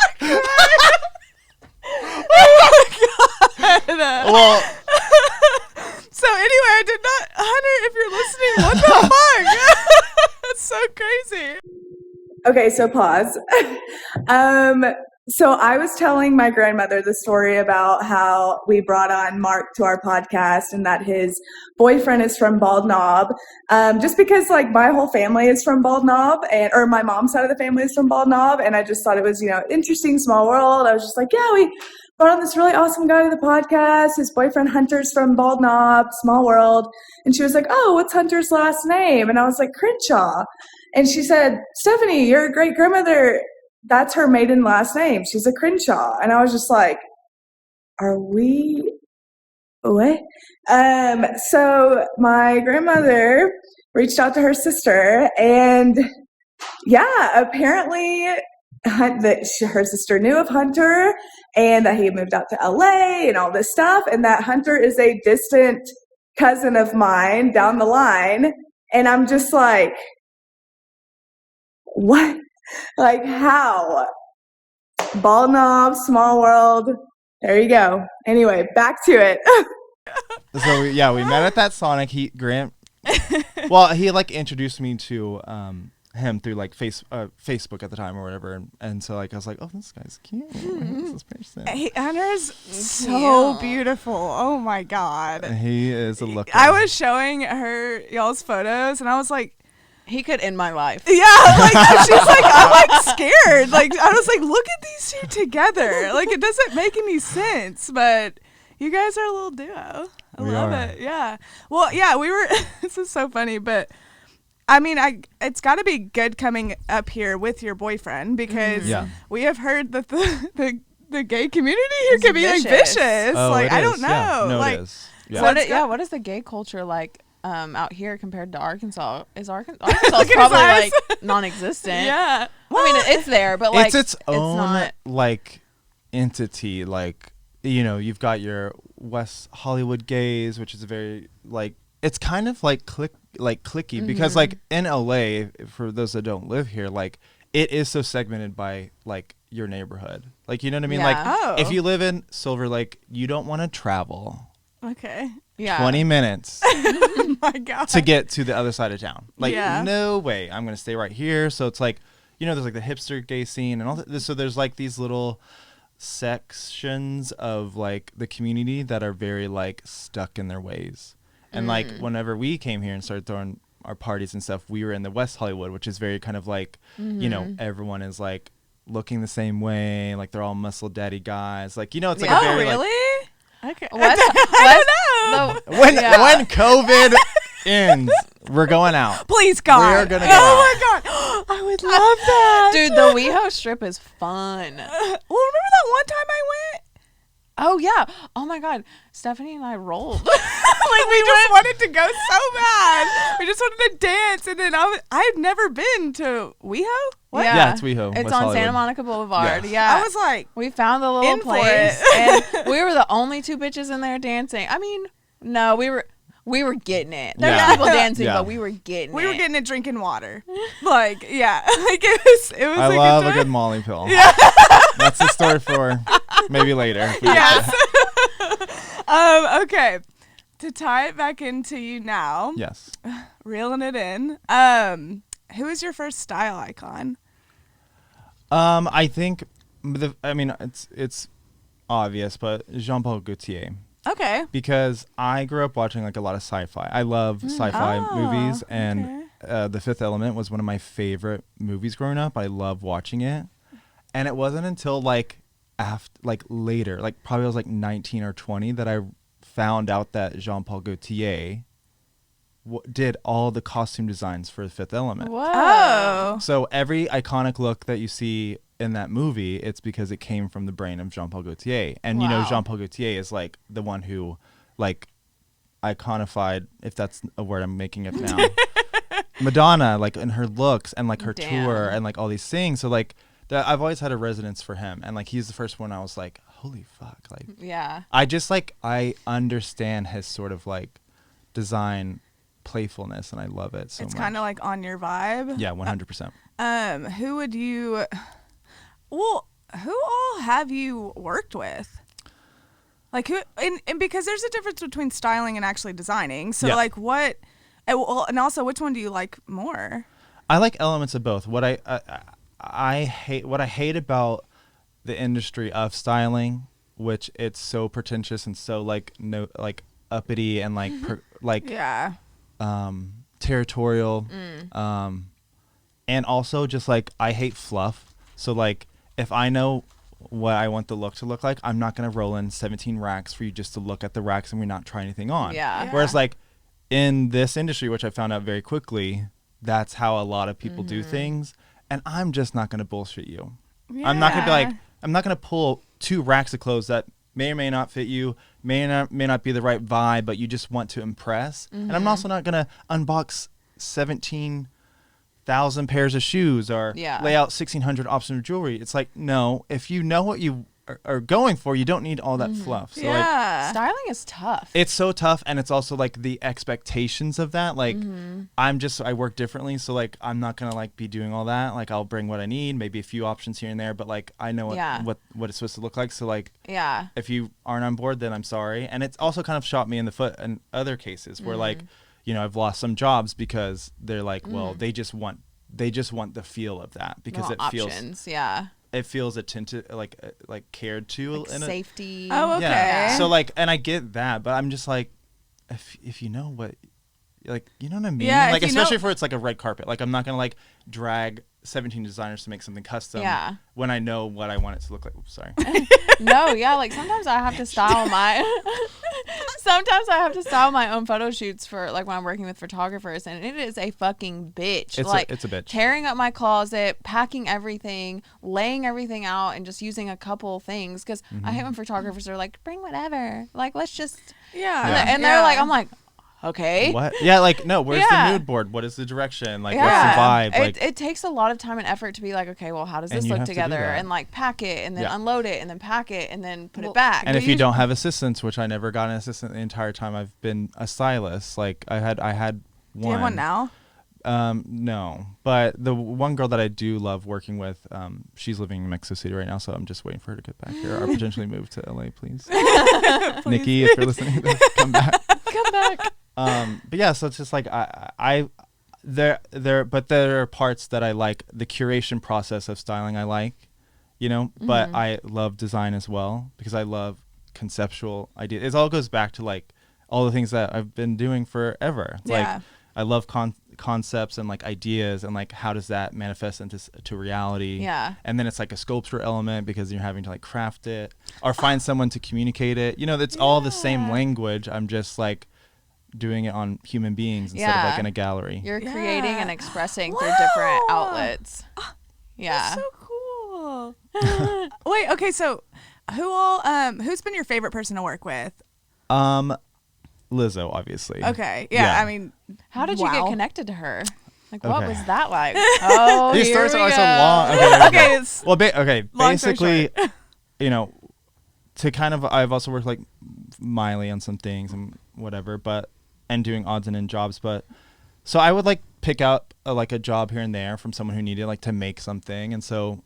Oh my god. Well, I did not. Hunter, if you're listening, what the fuck? That's so crazy. Okay, so pause. So I was telling my grandmother the story about how we brought on Mark to our podcast and that his boyfriend is from Bald Knob. Just because like my whole family is from Bald Knob or my mom's side of the family is from Bald Knob. And I just thought it was, interesting, small world. I was just like, yeah, we brought on this really awesome guy to the podcast. His boyfriend Hunter's from Bald Knob, small world. And she was like, oh, what's Hunter's last name? And I was like, Crenshaw. And she said, Stephanie, your great grandmother, that's her maiden last name. She's a Crenshaw. And I was just like, are we what? So my grandmother reached out to her sister, and yeah, apparently her sister knew of Hunter and that he had moved out to LA and all this stuff, and that Hunter is a distant cousin of mine down the line. And I'm just like, what? Like, how? Bald Knob, small world. There you go. Anyway, back to it. So we met at that Sonic. He like introduced me to him through like Facebook at the time or whatever, and so like I was like, oh, this guy's cute. Who's this person? Hunter's so beautiful. Oh my god. He is a looker. I was showing her y'all's photos, and I was like, he could end my life. Yeah, like she's like, I'm like scared. Like I was like, look at these two together. Like it doesn't make any sense, but you guys are a little duo. I love it. Yeah. Well, yeah, we were. This is so funny, but I mean, it's got to be good coming up here with your boyfriend because we have heard that the gay community here can be like vicious. Oh, like I is. don't know. Yeah. No, like, it is. Yeah. What is the gay culture like out here compared to Arkansas? Is Arkansas probably like non-existent? Yeah. Well, I mean, it's there, but like it's own not like entity. Like you've got your West Hollywood gays, which is a very like it's kind of like clicky because like in LA, for those that don't live here, like it is so segmented by like your neighborhood. Like you know what I mean? Like if you live in Silver Lake, you don't want to travel. Okay. Yeah. 20 minutes Oh my God. to get to the other side of town. Like, no way. I'm going to stay right here. So it's like, there's like the hipster gay scene and all that. So there's like these little sections of like the community that are very like stuck in their ways. And like whenever we came here and started throwing our parties and stuff, we were in the West Hollywood, which is very kind of like, everyone is like looking the same way. Like they're all muscle daddy guys. Like, it's like a very really? like, Okay. I don't know. When COVID ends, we're going out. Please, God. We're gonna go out. Oh my God. I would love that. Dude, the WeHo strip is fun. Well, remember that one time I went? Oh, yeah. Oh, my God. Stephanie and I rolled. Like, we just wanted to go so bad. We just wanted to dance. And then I had never been to WeHo. What? Yeah, it's WeHo. It's West on Hollywood. Santa Monica Boulevard. Yes. Yeah. I was like, we found the little place. And we were the only two bitches in there dancing. I mean, no, we were getting it. There were people dancing, but we were getting it. We were getting it drinking water. Like, yeah. Like, it was I love a good Molly pill. Yeah. That's the story for maybe later. Yes. Okay. To tie it back into you now. Yes. Reeling it in. Who is your first style icon? I think it's obvious, but Jean-Paul Gaultier. Okay. Because I grew up watching like a lot of sci-fi. I love sci-fi movies, and The Fifth Element was one of my favorite movies growing up. I love watching it, and it wasn't until later, like probably I was like 19 or 20, that I found out that Jean-Paul Gaultier did all the costume designs for The Fifth Element. Whoa. So every iconic look that you see in that movie, it's because it came from the brain of Jean-Paul Gaultier. And Jean-Paul Gaultier is like the one who like iconified, if that's a word I'm making up now, Madonna, like in her looks and like her tour and like all these things. So like I've always had a resonance for him, and like he's the first one I was like, holy fuck, like I just like I understand his sort of like design playfulness, and I love it so much. It's kind of like on your vibe. Yeah, 100%. Who would you? Well, who all have you worked with? Like who and because there's a difference between styling and actually designing. So Yeah. like what and also which one do you like more? I like elements of both. What I hate about the industry of styling, which it's so pretentious and so like uppity and like Yeah. territorial, and also just like I hate fluff. So like if I know what I want the look to look like, I'm not gonna roll in 17 racks for you just to look at the racks and we not try anything on. Yeah. Whereas like in this industry, which I found out very quickly, that's how a lot of people do things, and I'm just not gonna bullshit you. Yeah. I'm not gonna be like, I'm not gonna pull 2 racks of clothes that may or may not fit you, may not be the right vibe, but you just want to impress. And I'm also not gonna unbox 17,000 pairs of shoes or lay out 1,600 options of jewelry. It's like, no, if you know what you are going for, you don't need all that fluff. So like, Styling is tough. it's so tough, and it's also like the expectations of that. Like I work differently, so like I'm not gonna like be doing all that. Like I'll bring what I need, maybe a few options here and there, but like I know what it's supposed to look like. So like if you aren't on board, then I'm sorry. And it's also kind of shot me in the foot in other cases where like, you know, I've lost some jobs because they're like, well, they just want the feel of that because it options, feels attentive, like cared to, like in safety. Oh, okay. Yeah. So like, and I get that, but I'm just like, if you know what, like, you know what I mean? Yeah, like, if you especially know- for it's like a red carpet. Like, I'm not gonna like drag 17 designers to make something custom. Yeah. When I know what I want it to look like. Oops, sorry. No, yeah, like sometimes I have to style my own photo shoots for like when I'm working with photographers, and it is a fucking bitch. It's a bitch. Tearing up my closet, packing everything, laying everything out, and just using a couple things because I hate when photographers are like, bring whatever, like let's just and they're like, I'm like, okay. What? Yeah, like, no, where's the Yeah. mood board? What is the direction? Like, what's the vibe? Like, It takes a lot of time and effort to be like, okay, well, how does And this you look have to do together? that. And like pack it and then Yeah. unload it and then pack it and then put it back. and if you don't have assistants, which I never got an assistant the entire time I've been a stylist, like I had one. Do you have one now? No, but the one girl that I do love working with, she's living in Mexico City right now, so I'm just waiting for her to get back here or potentially move to LA, please. Nikki, if you're listening to this, come back. Come back. But yeah, so it's just like there are parts that I like. The curation process of styling I like, you know, but I love design as well because I love conceptual ideas. It all goes back to like all the things that I've been doing forever. It's like I love concepts and like ideas and like how does that manifest into reality. Yeah. And then it's like a sculpture element because you're having to like craft it or find someone to communicate it. You know, it's all the same language. I'm just like doing it on human beings instead of like in a gallery. You're creating and expressing through different outlets. Yeah. That's so cool. Wait, okay, so who's been your favorite person to work with? Lizzo, obviously. Okay. Yeah, Yeah. I mean, How did you get wow. connected to her? Like, what Okay. was that like? Oh, These here stories we are go. so long. Okay. Okay, it's Well, long story basically, you know, to kind of, I've also worked like Miley on some things and whatever, and doing odds and end jobs, but so I would like pick out like a job here and there from someone who needed like to make something, and so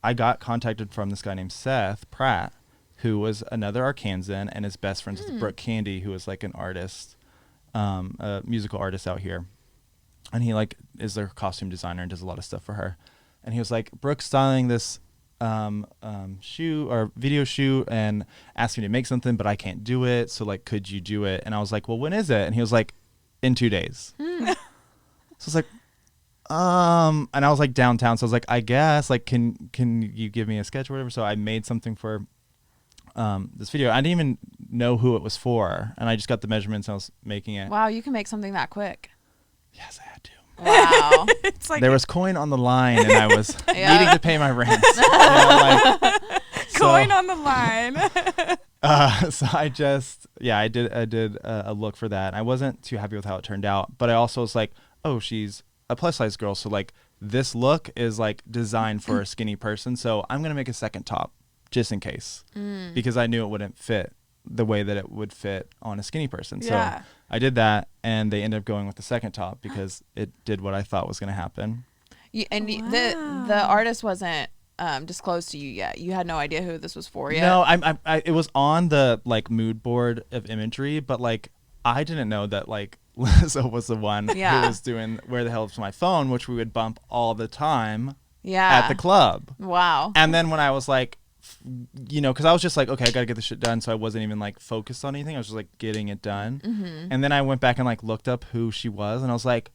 I got contacted from this guy named Seth Pratt, who was another Arkansan and is best friends with Brooke Candy, who is like an artist, a musical artist out here. And he like is their costume designer and does a lot of stuff for her. And he was like, Brooke's styling this shoot or video shoot and asked me to make something, but I can't do it. So like, could you do it? And I was like, well, when is it? And he was like, in 2 days. So I was like, and I was like downtown. So I was like, I guess like, can you give me a sketch or whatever? So I made something for this video. I didn't even know who it was for, and I just got the measurements and I was making it. Wow, you can make something that quick. Yes, I had to. Wow. it's like There was coin on the line, and I was Yeah. needing to pay my rent. You know, like, coin on the line. so I did a look for that. And I wasn't too happy with how it turned out, but I also was like, oh, she's a plus size girl, so like this look is like designed for a skinny person, so I'm gonna make a second top just in case, because I knew it wouldn't fit the way that it would fit on a skinny person. Yeah. So I did that, and they ended up going with the second top because it did what I thought was going to happen. The artist wasn't disclosed to you yet. You had no idea who this was for yet. No, it was on the like mood board of imagery, but like I didn't know that like Lizzo was the one who was doing Where the Hell Is My Phone, which we would bump all the time at the club. Wow. And then when I was like, you know, because I was just like, okay, I got to get this shit done. So I wasn't even like focused on anything. I was just like getting it done. Mm-hmm. And then I went back and like looked up who she was. And I was like,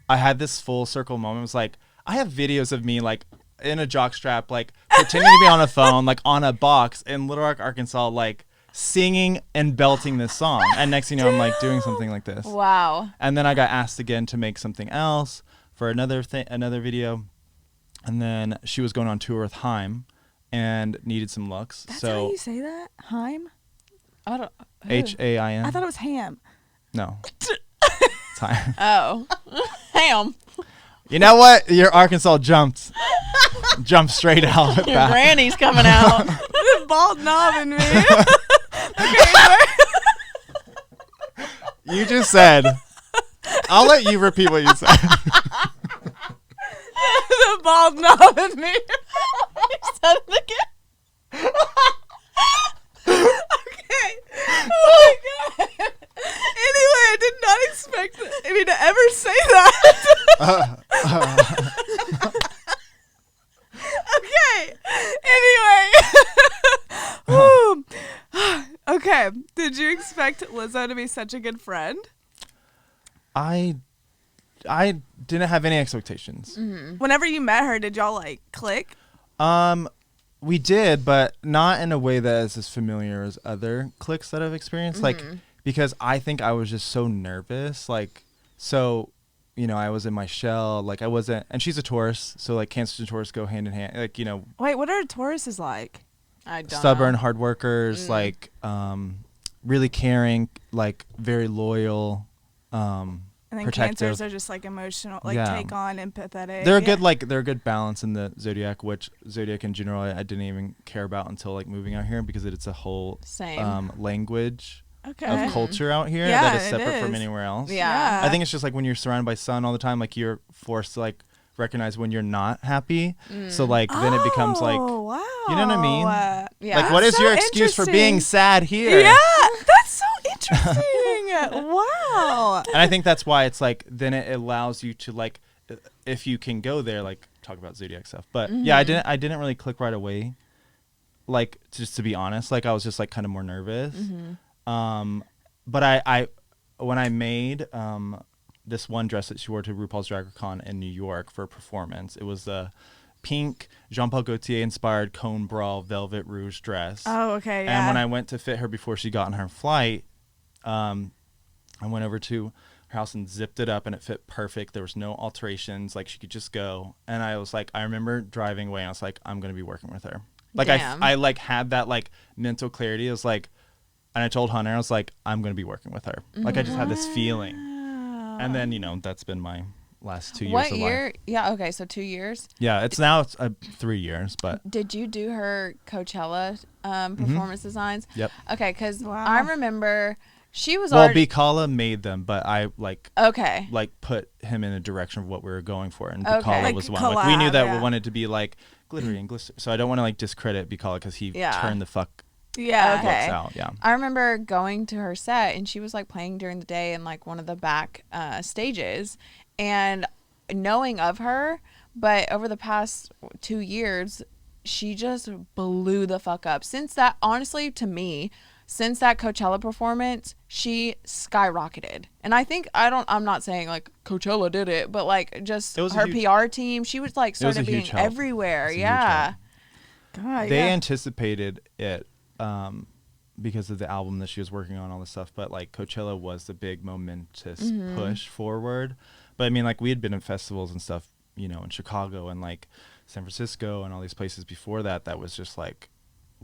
I had this full circle moment. It was like, I have videos of me like in a jockstrap, like pretending to be on a phone, like on a box in Little Rock, Arkansas, like singing and belting this song. And next thing you know, I'm like doing something like this. Wow. And then I got asked again to make something else for another video. And then she was going on tour with Haim and needed some looks. That's how you say that? Haim? I don't. Haim. I thought it was ham. No. It's Haim. Oh. Ham. You know what? Your Arkansas jumped straight out with Your that. granny's coming out. The bald knob in me. You just said. I'll let you repeat what you said. The bald knob in me. You said it again. Okay. Oh my god. Anyway, I did not expect to ever say that. Okay. Anyway. Okay. Did you expect Lizzo to be such a good friend? I didn't have any expectations. Mm-hmm. Whenever you met her, did y'all like click? We did, but not in a way that is as familiar as other clicks that I've experienced. Mm-hmm. Like, because I think I was just so nervous. Like, so, you know, I was in my shell. Like, I wasn't, and she's a Taurus, so like Cancer and Taurus go hand in hand. Like, you know. Wait, what are Tauruses like? I don't stubborn, know. hard workers, like, really caring, like very loyal, And then protective. Cancers are just like emotional, like take on, empathetic. They're a good, like they're a good balance in the zodiac, which zodiac in general I didn't even care about until like moving out here because it's a whole language of culture out here that is separate from anywhere else. Yeah. I think it's just like when you're surrounded by sun all the time, like you're forced to like recognize when you're not happy. So like then it becomes like, wow. you know what I mean? Yeah. Like what is So your excuse for being sad here? Yeah, that's so interesting. Wow. And I think that's why it's like then it allows you to like if you can go there like talk about zodiac stuff. But yeah, I didn't really click right away. Like just to be honest, like I was just like kind of more nervous. But I when I made this one dress that she wore to RuPaul's Drag Con in New York for a performance, it was the pink Jean-Paul Gaultier inspired cone bra velvet rouge dress. Oh, okay. Yeah. And when I went to fit her before she got on her flight, I went over to her house and zipped it up and it fit perfect. There was no alterations. Like she could just go. And I was like, I remember driving away and I was like, I'm going to be working with her. Like I like had that like mental clarity. It was like, and I told Hunter, I was like, I'm going to be working with her. Like I just had this feeling. And then, you know, that's been my last 2 years What of year? life. Yeah, okay, so 2 years. Yeah, it's now 3 years, but. Did you do her Coachella performance designs? Yep. Okay, because I remember she was Well, already... Bicala made them, but I like put him in a direction of what we were going for, and Bicala Like was one. collab, Like we knew that we wanted to be like glittery and glister, so I don't want to like discredit Bicala because he turned the fuck Yeah. looks Okay. out. Yeah. I remember going to her set and she was like playing during the day in like one of the back stages and knowing of her, but over the past 2 years, she just blew the fuck up. Since that, honestly, to me, since that Coachella performance, she skyrocketed. And I think, I'm not saying like Coachella did it, but like just her PR team, she was like started being everywhere. Yeah. God, they anticipated it because of the album that she was working on, all this stuff, but like Coachella was the big momentous push forward. But I mean, like we had been in festivals and stuff, you know, in Chicago and like San Francisco and all these places before that. That was just like,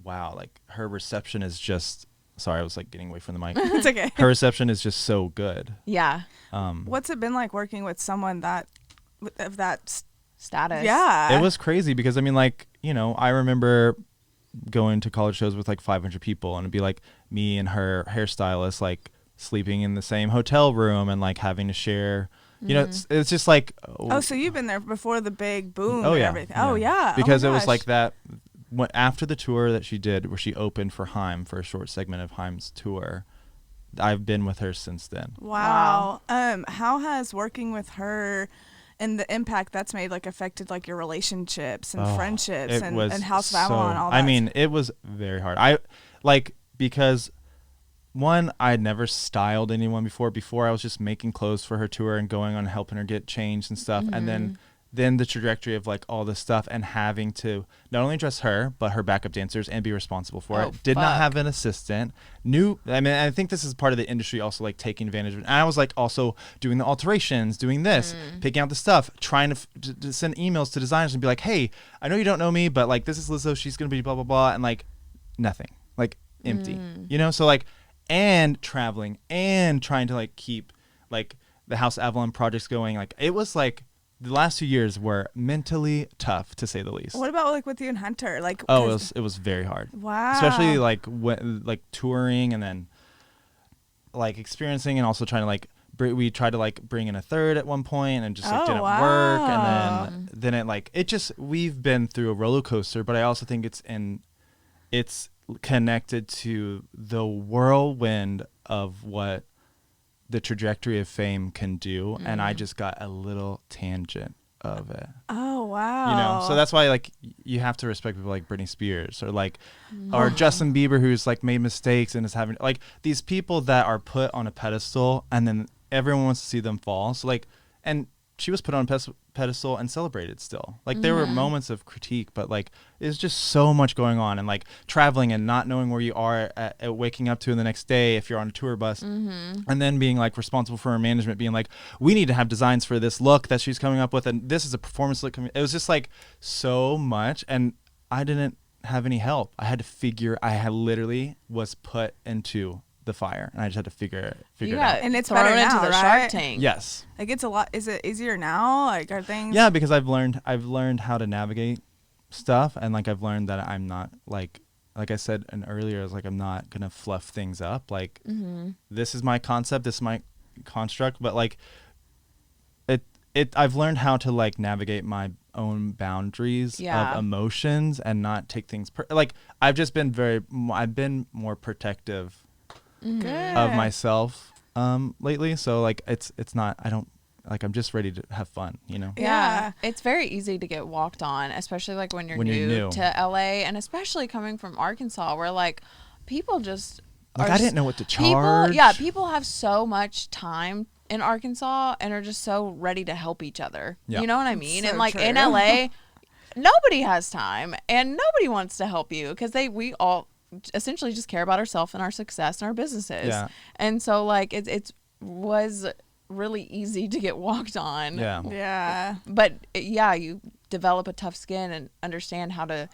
wow, like her reception is just, sorry, I was like getting away from the mic. It's okay. Her reception is just so good. Yeah. What's it been like working with someone of that status? Yeah. It was crazy because I mean, like, you know, I remember going to college shows with like 500 people and it'd be like me and her hairstylist like sleeping in the same hotel room and like having to share, You know, it's just like. Oh, so you've been there before the big boom Oh, and yeah. everything. Oh, yeah. Because oh it was gosh. like that. After the tour that she did, where she opened for Haim for a short segment of Haim's tour, I've been with her since then. Wow. How has working with her and the impact that's made like affected like your relationships and friendships and House of Avalon, all that? I mean, it was very hard. Because one, I had never styled anyone before. Before I was just making clothes for her tour and going on helping her get changed and stuff. And then the trajectory of like all this stuff and having to not only dress her, but her backup dancers and be responsible for it. Did not have an assistant. I think this is part of the industry also like taking advantage of it. And I was like also doing the alterations, doing this, picking out the stuff, trying to send emails to designers and be like, hey, I know you don't know me, but like this is Lizzo, she's going to be blah, blah, blah. And like nothing, like empty, you know? So like, and traveling and trying to like keep like the House of Avalon projects going. Like it was like, the last 2 years were mentally tough, to say the least. What about like with you and Hunter? Like, it was very hard. Wow. Especially like like touring and then like experiencing and also trying to like we tried to like bring in a third at one point and just like didn't work, and then we've been through a roller coaster. But I also think it's connected to the whirlwind of what the trajectory of fame can do, and I just got a little tangent of it. Oh wow. You know, so that's why like you have to respect people like Britney Spears or like or Justin Bieber, who's like made mistakes and is having like these people that are put on a pedestal and then everyone wants to see them fall. So like, and she was put on a pedestal and celebrated still. Like there were moments of critique, but like there's just so much going on, and like traveling and not knowing where you are at waking up to the next day if you're on a tour bus, and then being like responsible for her management, being like, we need to have designs for this look that she's coming up with, and this is a performance look. It was just like so much, and I didn't have any help. I had literally was put into the fire, and I just had to figure it out. And it's thrown better into now, the right? Shark Tank. Yes. Like it's a lot. Is it easier now? Like are things? Yeah, because I've learned how to navigate stuff, and like I've learned that I'm not like I said earlier, I was like, I'm not gonna fluff things up. Like this is my concept, this is my construct, but like I've learned how to like navigate my own boundaries of emotions and not take things like I've been more protective of myself lately, so like it's not, I don't like, I'm just ready to have fun, you know. Yeah, it's very easy to get walked on, especially like when you're new to LA, and especially coming from Arkansas, where like people just like I didn't know what to charge. People have so much time in Arkansas and are just so ready to help each other. You know what I mean? So and like true. in LA, nobody has time and nobody wants to help you because we all essentially just care about ourselves and our success and our businesses. Yeah. And so like it was really easy to get walked on. Yeah. But you develop a tough skin and understand how to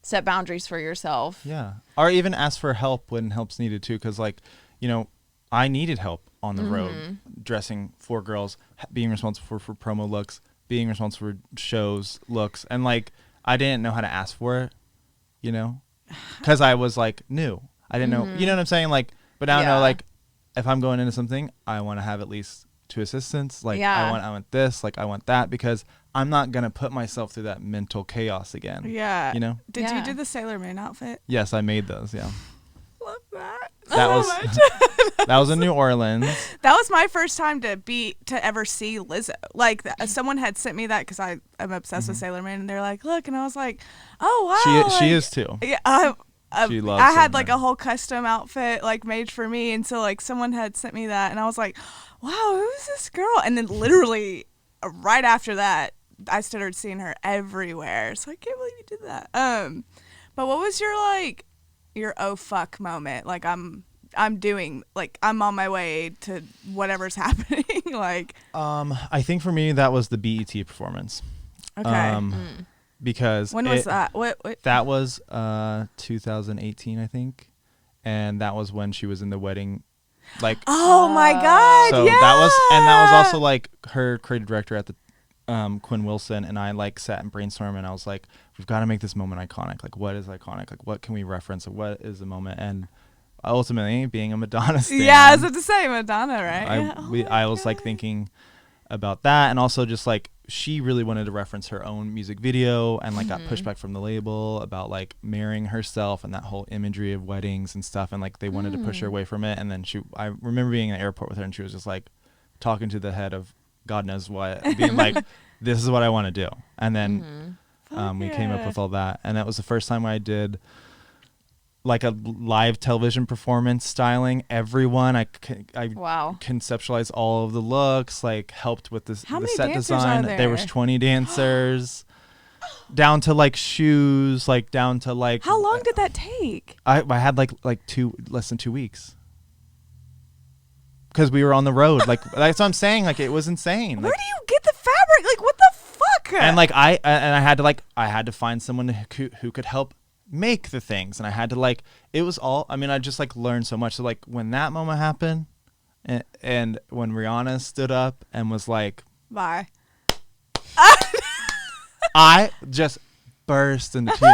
set boundaries for yourself. Yeah. Or even ask for help when help's needed too, because like, you know, I needed help on the road dressing for girls, being responsible for promo looks, being responsible for shows looks, and like I didn't know how to ask for it, you know, because I was like new. I didn't know, you know what I'm saying? Like, but now I know, like, if I'm going into something, I want to have at least 2 assistants. Like, I want this, like, I want that, because I'm not gonna put myself through that mental chaos again. Yeah. You know? Did you do the Sailor Moon outfit? Yes, I made those. Yeah. Love that. That was that was in New Orleans. That was my first time to ever see Lizzo. Like someone had sent me that because I'm obsessed with Sailor Moon, and they're like, "Look," and I was like, "Oh wow." She is too. Yeah. She loves I had Sailor like Moon. a whole custom outfit like made for me, and so like someone had sent me that, and I was like, "Wow, who's this girl?" And then literally right after that, I started seeing her everywhere. So I can't believe you did that. But what was your oh fuck moment? Like I'm doing, like I'm on my way to whatever's happening. Like I think for me that was the BET performance. Okay. Because when was that? What? That was 2018, I think, and that was when she was in the wedding. Like, oh my God! So yeah. that was also like her creative director at the Quinn Wilson, and I like sat and brainstormed, and I was like, we've got to make this moment iconic. Like, what is iconic? Like, what can we reference? What is the moment? And ultimately, being a Madonna stan, yeah, I was about to say Madonna, right? I was like thinking about that, and also just like she really wanted to reference her own music video, and like got pushback from the label about like marrying herself and that whole imagery of weddings and stuff, and like they wanted to push her away from it. And then I remember being in the airport with her, and she was just like talking to the head of God knows what, being like, this is what I want to do. And then we came up with all that, and that was the first time I did like a live television performance styling everyone. I conceptualized all of the looks, like helped with the set design. There was 20 dancers, down to like shoes, like down to like. How long did that take? I had like less than 2 weeks, because we were on the road. Like that's what I'm saying. Like it was insane. Where like, do you get the fabric? Like what the fuck? And like I had to find someone who could help make the things, and I had to like, it was all, I mean, I just like learned so much. So like when that moment happened, and when Rihanna stood up and was like, bye, I just burst into tears.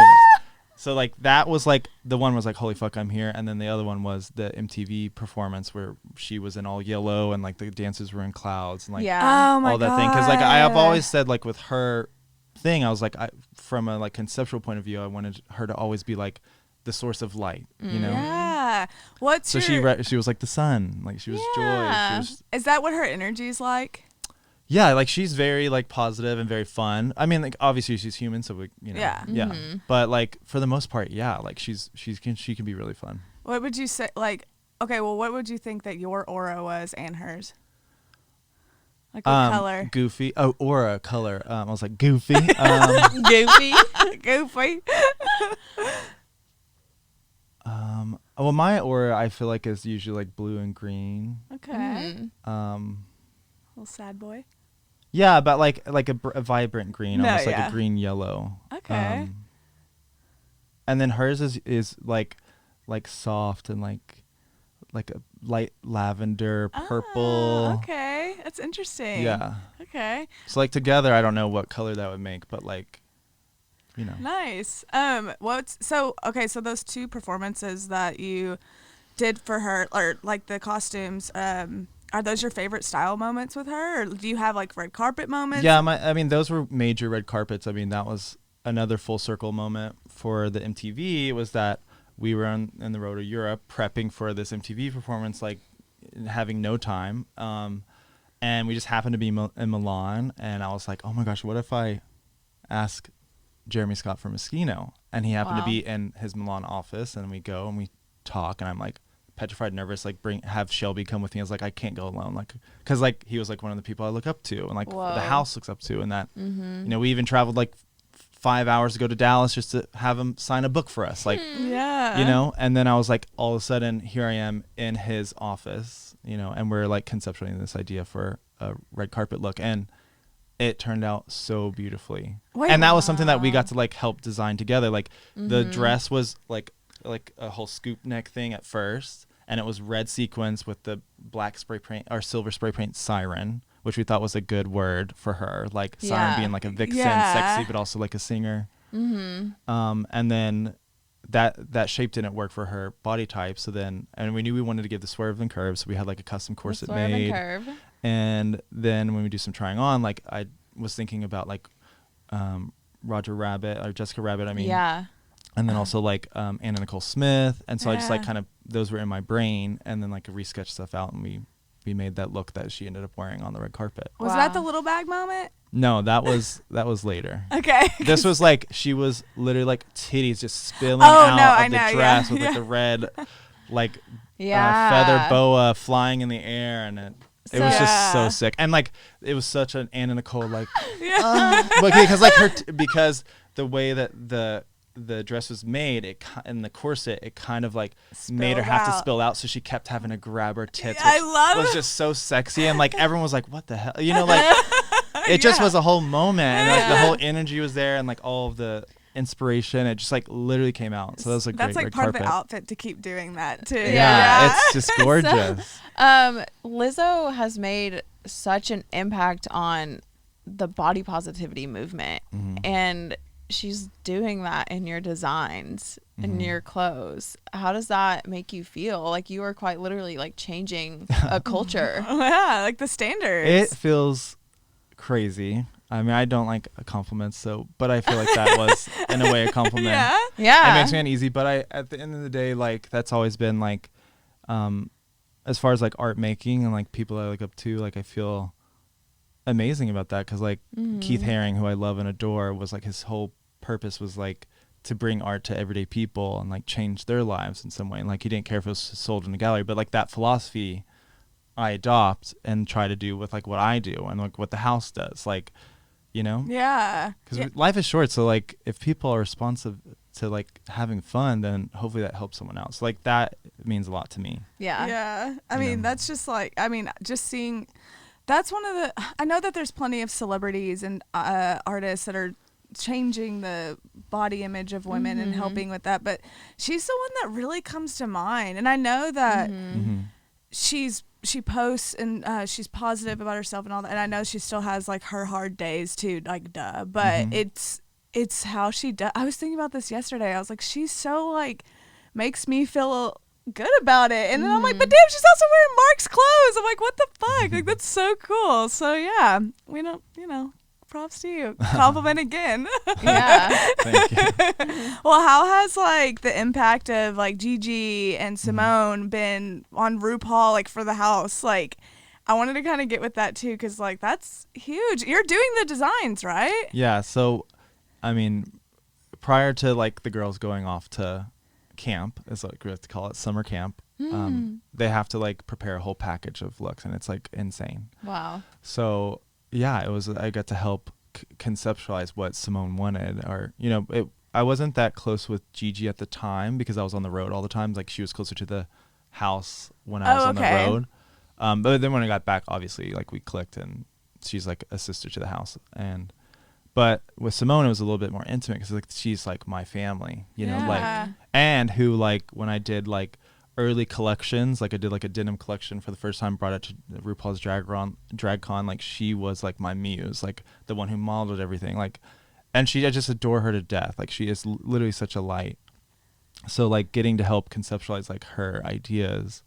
So like that was like, the one was like, holy fuck, I'm here. And then the other one was the MTV performance where she was in all yellow and like the dancers were in clouds and like oh my all that God. thing. Cause like I have always said, like with her thing, I was like, from a like conceptual point of view, I wanted her to always be like the source of light, you know? Yeah. So she was like the sun, like she was joy. Is that what her energy's like? Yeah, like she's very like positive and very fun. I mean, like obviously she's human, so we, you know, yeah. But like for the most part, yeah, like she can be really fun. What would you say? Like, okay, well, what would you think that your aura was and hers? Like what color? Goofy. Oh, aura, color. I was like goofy. Goofy. Goofy. Well, my aura I feel like is usually like blue and green. Okay. Little sad boy. Yeah, but like a vibrant green, almost like a green yellow. Okay. And then hers is like soft and like a light lavender purple. Okay, that's interesting. Yeah. Okay. So like together, I don't know what color that would make, but like, you know. Nice. So those two performances that you did for her, or like the costumes, are those your favorite style moments with her, or do you have like red carpet moments? Yeah, I mean those were major red carpets. I mean that was another full circle moment for the MTV. Was that we were on the road to Europe prepping for this MTV performance, like having no time, and we just happened to be in Milan, and I was like, oh my gosh, what if I ask Jeremy Scott from Moschino? And he happened to be in his Milan office, and we go and we talk, and I'm like petrified, nervous, like have Shelby come with me. I was like, I can't go alone, like because like he was like one of the people I look up to, and like the house looks up to, and that you know, we even traveled like 5 hours to go to Dallas just to have him sign a book for us, like you know. And then I was like, all of a sudden here I am in his office, you know, and we're like conceptualizing this idea for a red carpet look, and it turned out so beautifully. And that was something that we got to like help design together. Like the dress was like a whole scoop neck thing at first, and it was red sequins with the black spray paint or silver spray paint siren, which we thought was a good word for her, like siren being like a vixen, sexy, but also like a singer. And then that shape didn't work for her body type, so then, and we knew we wanted to give the swerve and curve, so we had like a custom corset made. And then when we do some trying on, like I was thinking about like Roger Rabbit or Jessica Rabbit, I mean, and then also like Anna Nicole Smith, and so I just like kind of, those were in my brain, and then like I resketched stuff out, and we made that look that she ended up wearing on the red carpet. Was that the little bag moment? No, that was later. Okay. This was like, she was literally like titties just spilling out of the dress with like the red like feather boa flying in the air, and it was just so sick. And like it was such an Anna Nicole like because like because the way that the dress was made, in the corset, it kind of like made her have to spill out, so she kept having to grab her tits, which was just so sexy, and like everyone was like, what the hell, you know, like it just was a whole moment, and like the whole energy was there, and like all of the inspiration, it just like literally came out. So that was a great That's like red part carpet. of the outfit to keep doing that too. It's just gorgeous. Lizzo has made such an impact on the body positivity movement, and she's doing that in your designs, in your clothes. How does that make you feel? Like you are quite literally like changing a culture. Like the standards. It feels crazy. I mean, I don't like compliments, but I feel like that was in a way a compliment. Yeah. It makes me uneasy, but at the end of the day, like that's always been like, as far as like art making and like people I look up to, like I feel amazing about that, because like Keith Haring, who I love and adore, was like his whole purpose was like to bring art to everyday people and like change their lives in some way. And like he didn't care if it was sold in a gallery, but like that philosophy I adopt and try to do with like what I do and like what the house does, like, you know? Yeah. Because life is short, so like if people are responsive to like having fun, then hopefully that helps someone else. Like that means a lot to me. Yeah. I mean, that's just like, I mean, just seeing, that's one of the, I know that there's plenty of celebrities and artists that are changing the body image of women and helping with that, but she's the one that really comes to mind. And I know that she posts and she's positive about herself and all that, and I know she still has like her hard days too, like duh, but it's how she does. I was thinking about this yesterday. I was like, she's so like makes me feel good about it, and then I'm like, but damn, she's also wearing Mark's clothes. I'm like, what the fuck? Like that's so cool. So yeah, we don't, props to you. Compliment again. Yeah. Thank you. Well, how has like the impact of like Gigi and Symone been on RuPaul, like for the house? Like, I wanted to kind of get with that too, because like that's huge. You're doing the designs, right? Yeah. So, I mean, prior to like the girls going off to camp, is like we have to call it summer camp, they have to like prepare a whole package of looks, and it's like insane. Wow. So yeah, I got to help conceptualize what Symone wanted, or I wasn't that close with Gigi at the time because I was on the road all the time. Like she was closer to the house when I was on the road. But then when I got back, obviously like we clicked, and she's like a sister to the house. But with Symone, it was a little bit more intimate because like she's like my family, like, and who like when I did like early collections, like I did like a denim collection for the first time, brought it to RuPaul's DragCon, like she was like my muse, like the one who modeled everything, like, and I just adore her to death. Like she is literally such a light. So like getting to help conceptualize like her ideas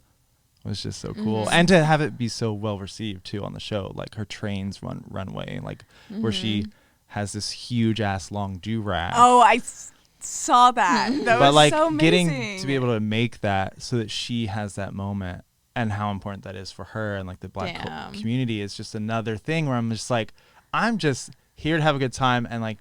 was just so cool, and to have it be so well received too on the show, like her trains runway, like where she has this huge ass long do-rag. Oh, I saw that. That but was like so amazing. Getting to be able to make that so that she has that moment, and how important that is for her and like the Black community is just another thing where I'm just like, I'm just here to have a good time and like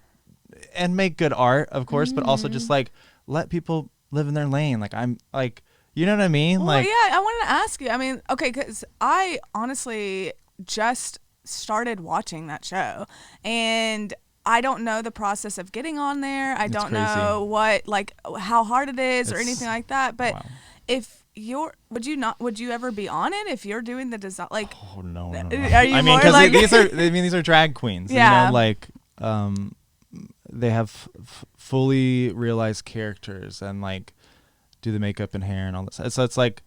and make good art, of course, but also just like let people live in their lane. Like I'm like, you know what I mean? Well, like, yeah, I wanted to ask you. I mean, okay, because I honestly just started watching that show, and I don't know the process of getting on there. I don't know what, like, how hard it is or anything like that. But if would you ever be on it if you're doing the design? Like, oh no. Are you I mean, more because like these are drag queens. Yeah. Like, they have fully realized characters and like do the makeup and hair and all this. So it's like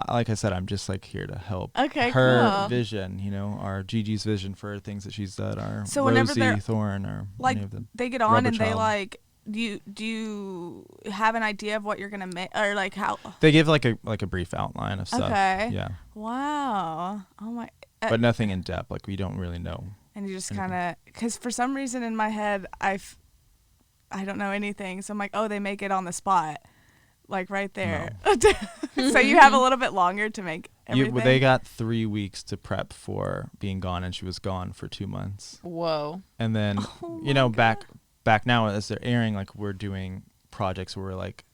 I said, I'm just like here to help her vision, or Gigi's vision for things that she's done, or so Rosie Thorne, or like any of them. They get on Rubber and Child. they like, do you have an idea of what you're gonna make, or like how they give like a brief outline of stuff. Okay. Yeah. Wow. Oh my. But nothing in depth. Like we don't really know. And you just kind of, because for some reason in my head I don't know anything, so I'm like, oh, they make it on the spot. Like right there. No. So you have a little bit longer to make everything. They got 3 weeks to prep for being gone, and she was gone for 2 months. Whoa. And then, back now as they're airing, like we're doing projects where we're like,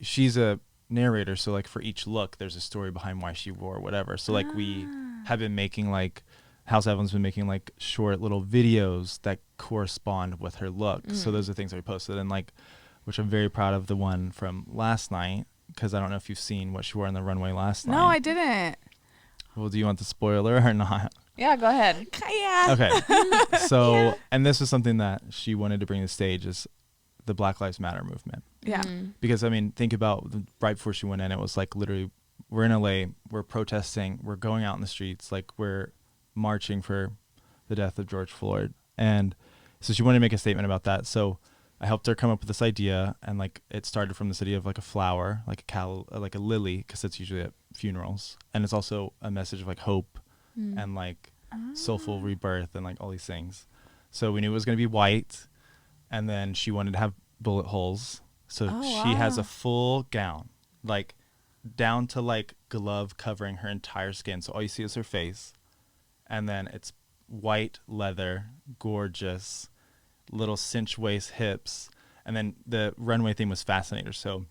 she's a narrator, so like for each look, there's a story behind why she wore whatever. So like we have been making like, House of Avalon's been making like short little videos that correspond with her look. So those are things that we posted, and like, which I'm very proud of the one from last night, because I don't know if you've seen what she wore on the runway last night. No, I didn't. Well, do you want the spoiler or not? Yeah, go ahead. Yeah. Okay. So, and this was something that she wanted to bring to the stage, is the Black Lives Matter movement. Yeah. Because, I mean, think about right before she went in, it was like literally, we're in LA, we're protesting, we're going out in the streets, like we're marching for the death of George Floyd. And so she wanted to make a statement about that. So I helped her come up with this idea, and like it started from this idea of like a flower, like a lily, because it's usually at funerals, and it's also a message of like hope and like soulful rebirth and like all these things. So we knew it was going to be white, and then she wanted to have bullet holes. So she has a full gown, like down to like glove covering her entire skin. So all you see is her face. And then it's white leather, gorgeous, little cinch waist hips. And then the runway theme was Fascinator. So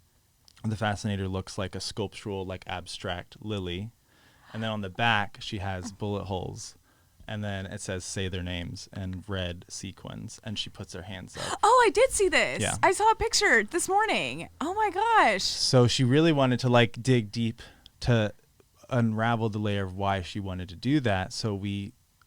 the Fascinator looks like a sculptural, like abstract lily. And then on the back, she has bullet holes. And then it says "say their names" and red sequins, and she puts her hands up. Oh, I did see this. Yeah. I saw a picture this morning. Oh my gosh. So she really wanted to like dig deep to unravel the layer of why she wanted to do that. So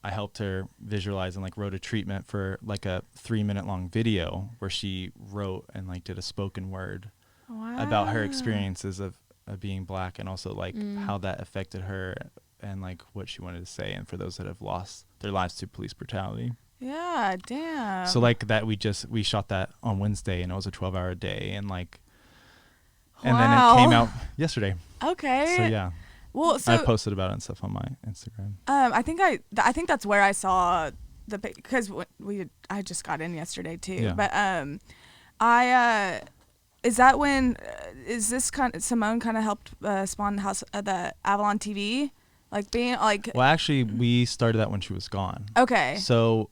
I helped her visualize and like wrote a treatment for like a 3-minute long video where she wrote and like did a spoken word about her experiences of being Black, and also like how that affected her and like what she wanted to say, and for those that have lost their lives to police brutality. Yeah, damn. So like that we shot that on Wednesday, and it was a 12-hour day, and like and then it came out yesterday. Okay. So yeah. Well, so I posted about it and stuff on my Instagram. I think that's where I saw the because I just got in yesterday too. Yeah. But is that when is this kind of Symone kind of helped spawn House the Avalon TV, like being like? Well, actually, we started that when she was gone. Okay. So,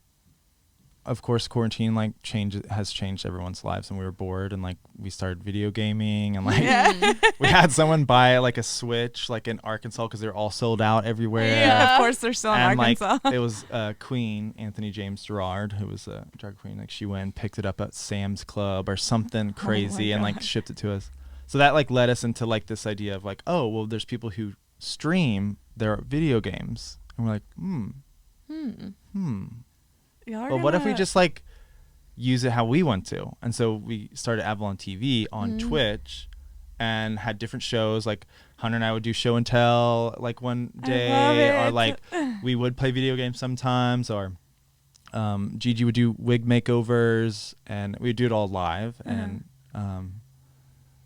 of course, quarantine like has changed everyone's lives, and we were bored, and like we started video gaming, and like we had someone buy like a Switch like in Arkansas because they're all sold out everywhere. Yeah, of course they're still in and Arkansas. Like it was Queen Anthony James Gerard, who was a drag queen. Like she went and picked it up at Sam's Club or something crazy, and like shipped it to us. So that like led us into like this idea of like, oh well, there's people who stream their video games, and we're like, But what if we just like use it how we want to? And so we started Avalon TV on Twitch and had different shows. Like Hunter and I would do show and tell like one day, or like we would play video games sometimes, or Gigi would do wig makeovers, and we'd do it all live. And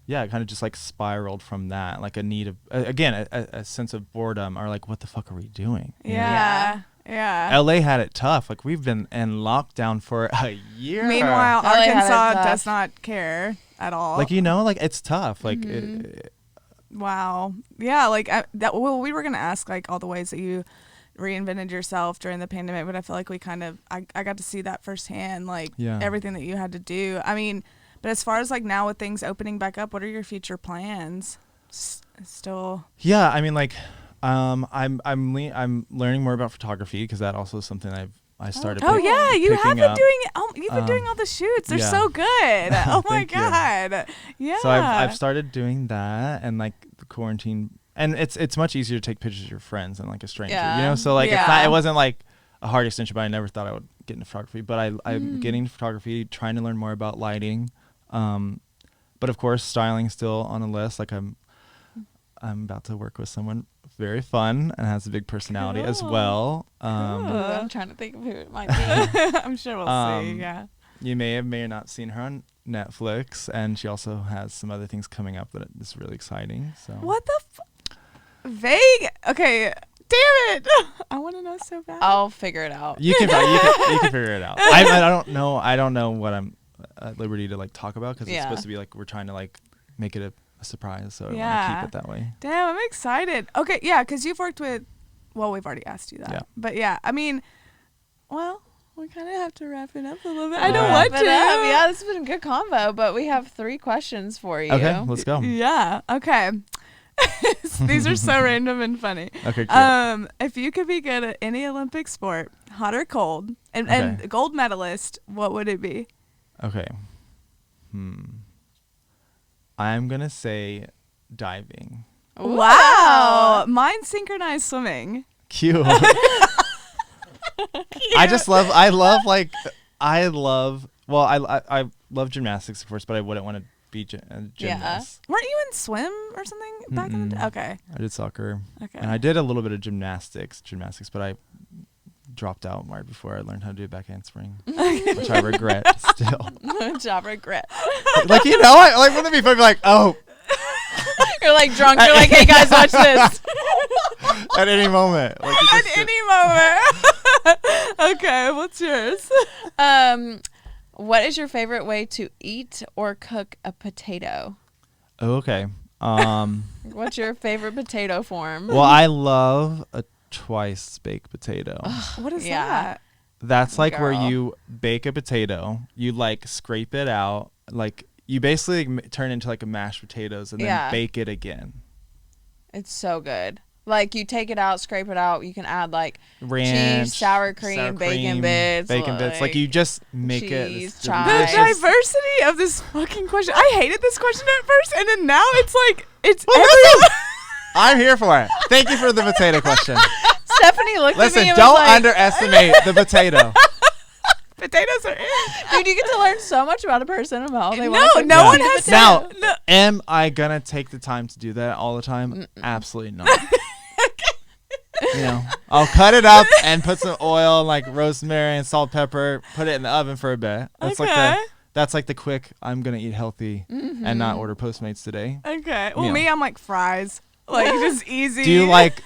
yeah, it kind of just like spiraled from that, like a need of a sense of boredom, or like, what the fuck are we doing? Yeah. LA had it tough. Like we've been in lockdown for a year. Meanwhile, LA had it Arkansas tough. does not care at all. Like, like it's tough. Like, wow. Yeah. Like we were going to ask like all the ways that you reinvented yourself during the pandemic, but I feel like we kind of, I got to see that firsthand, like everything that you had to do. I mean, but as far as like now with things opening back up, what are your future plans? Still. Yeah. I mean, like, I'm learning more about photography, because that also is something I started. Yeah, you have been up. doing it. You've been doing all the shoots. They're so good. Oh my god. Yeah. So I've started doing that, and like the quarantine, and it's much easier to take pictures of your friends than like a stranger. You know, so like it wasn't like a hard extension, but I never thought I would get into photography. But I'm getting into photography, trying to learn more about lighting. But of course, styling still on the list. Like I'm about to work with someone very fun and has a big personality as well. I'm trying to think of who it might be. I'm sure we'll see. Yeah. You may have not seen her on Netflix, and she also has some other things coming up that is really exciting. So what the vague? Okay, damn it! I want to know so bad. I'll figure it out. You can figure it out. I don't know what I'm at liberty to like talk about, because it's supposed to be like we're trying to like make it a surprise, so I want to keep it that way. Damn, I'm excited. Okay, yeah, because you've worked with, well, we've already asked you that. Yeah. But yeah, I mean, well, we kind of have to wrap it up a little bit. I don't want to. Yeah, this has been a good combo, but we have 3 questions for you. Okay, let's go. Yeah, okay. These are so random and funny. Okay, cool. If you could be good at any Olympic sport, hot or cold, and gold medalist, what would it be? Okay. I'm going to say diving. Wow. Mine's synchronized swimming. Cute. I love gymnastics, of course, but I wouldn't want to be a gymnast. Weren't you in swim or something back in the day? Okay. I did soccer. Okay. And I did a little bit of gymnastics, but I dropped out right before I learned how to do a back handspring, which I regret still. Job regret. Like, wouldn't it be fun to be like, oh. You're like drunk. You're like, hey guys, watch this. At any moment. Like At any moment. Okay, what's yours? What is your favorite way to eat or cook a potato? Oh, okay. What's your favorite potato form? Well, I love a twice baked potato. What is Yeah. that? That's like where Girl. you bake a potato, you like scrape it out, like you basically turn it into like a mashed potatoes and then Yeah. bake it again. It's so good. Like you take it out, scrape it out. You can add like Ranch, cheese, sour cream, bacon bits. Like you just make it. cheese, It's The chives. delicious. diversity of this fucking question. I hated this question at first, and then now it's like it's Well, every. I'm here for it. Thank you for the potato question. Stephanie looked at Listen, me and don't was like, underestimate the potato. Potatoes are in. dude, you get to learn so much about a person about how they No, want to cook no their one potato. has to. Now, No. am I gonna take the time to do that all the time? Absolutely not. You know, I'll cut it up and put some oil, like rosemary and salt, pepper. Put it in the oven for a bit. That's Okay. like the quick. I'm gonna eat healthy and not order Postmates today. Okay. Well, Yeah. me, I'm like fries. Like just easy. Do you like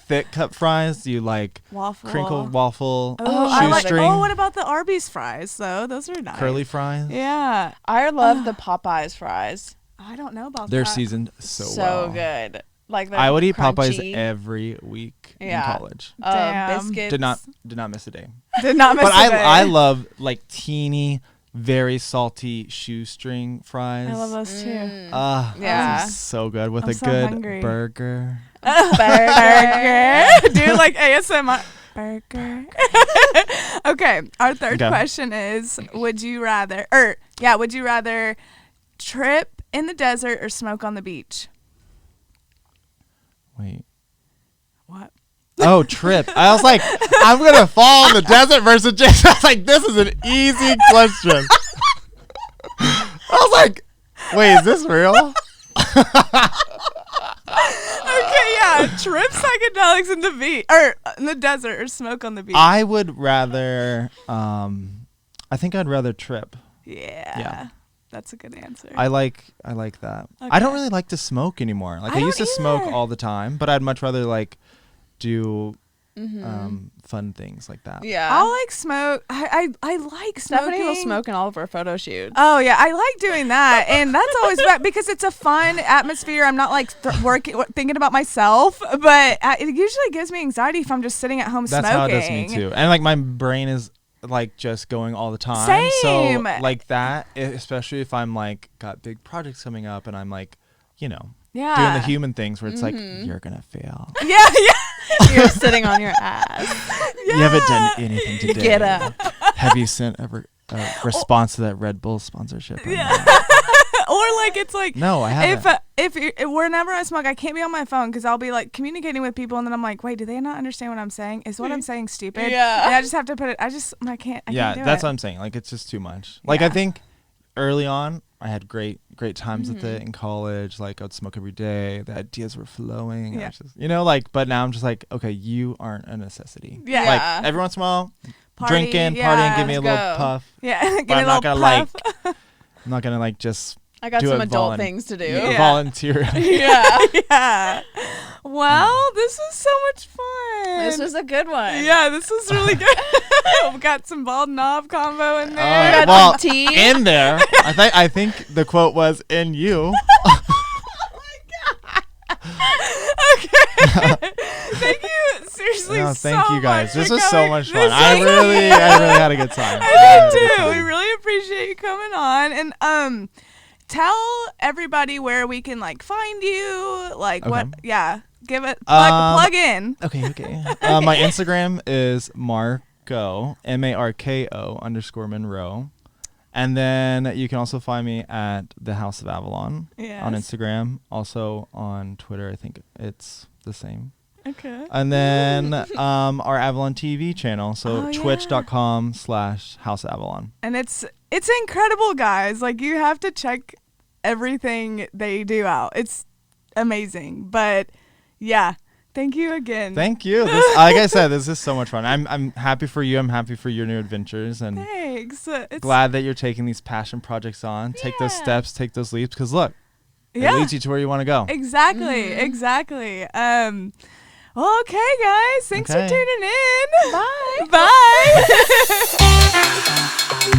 thick cup fries? Do you like waffle? crinkled waffle, Oh, I like. shoestring, Oh, what about the Arby's fries though? Those are nice. curly fries? Yeah. I love the Popeyes fries. I don't know about They're that. seasoned so So well. good. Like they're I would eat crunchy. Popeyes every week Yeah. in college. Damn. Biscuits. Did not miss a day. Did not miss But a day. I love like teeny, very salty shoestring fries. I love those too. Yeah. So good with I'm a so good hungry. burger. Burger. Do like ASMR. Burger. Okay. Our third Okay. question is: would you rather trip in the desert or smoke on the beach? Wait. What? Oh, trip. I was like, I'm gonna fall in the desert versus Jason. I was like, this is an easy question. I was like, wait, is this real? Okay, yeah. Trip psychedelics in the beach or in the desert or smoke on the beach. I would rather. I think I'd rather trip. Yeah. That's a good answer. I like that. I Okay. don't really like to smoke anymore. Like I used to don't smoke either. all the time, but I'd much rather like do fun things like that. Yeah. I'll like smoke. I like smoking. Stephanie will smoke in all of her photo shoots. Oh yeah, I like doing that, and that's always bad because it's a fun atmosphere. I'm not like thinking about myself, but it usually gives me anxiety if I'm just sitting at home That's smoking. how it does me too. And like my brain is like just going all the time. Same. So like that, especially if I'm like got big projects coming up and I'm like, you know, Yeah. doing the human things where it's like you're gonna fail. Yeah, yeah. You're sitting on your ass. You haven't done anything today. Get up. Have you sent a response to that Red Bull sponsorship? Yeah. Or like it's like No, I haven't. if whenever I smoke, I can't be on my phone because I'll be like communicating with people, and then I'm like, wait, do they not understand what I'm saying? Is what I'm saying stupid? Yeah. And I just have to put it. I can't. I Yeah, can't do that's it. what I'm saying. Like it's just too much. Like I Yeah. think early on I had great times with it in college. Like I'd smoke every day. The ideas were flowing. Yeah. I was just, you know, like but now I'm just like, okay, you aren't a necessity. Yeah. Like every once in a while, Party, drinking, yeah. partying, give me a Let's little go. puff. Yeah. Give But me I'm a not little gonna puff. I'm not gonna like just I got do some it adult things to do. Yeah. volunteer. Yeah. Yeah. Well, this was so much fun. This was a good one. Yeah, this was really good. We got some bald knob combo in there. got well, some tea. in there, I think the quote was in you. Okay. Thank you. Seriously, No, so thank you guys. much This for was so coming. much This fun. I was- really had a good time. I did too. We really appreciate you coming on, and tell everybody where we can like find you, like what. Okay. Yeah, give it plug in. Okay. My Instagram is Marko MARKO_Monroe, and then you can also find me at the House of Avalon on Yes. Instagram. Also on Twitter, I think it's the same. Okay. And then our Avalon TV channel, so Oh, yeah. twitch.com/House of Avalon. And it's incredible, guys. Like you have to check everything they do out. It's amazing. But yeah, thank you again. Thank you. Like I said, this is so much fun. I'm happy for you. I'm happy for your new adventures, and Thanks. It's glad that you're taking these passion projects on. Take those Yeah. steps, take those leaps, because look, yeah. it leads you to where you want to go. Exactly. Okay, guys. Thanks for tuning in. Bye.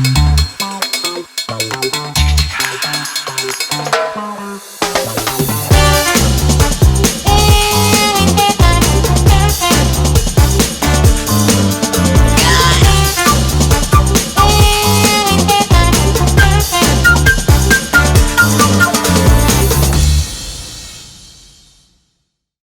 Bye.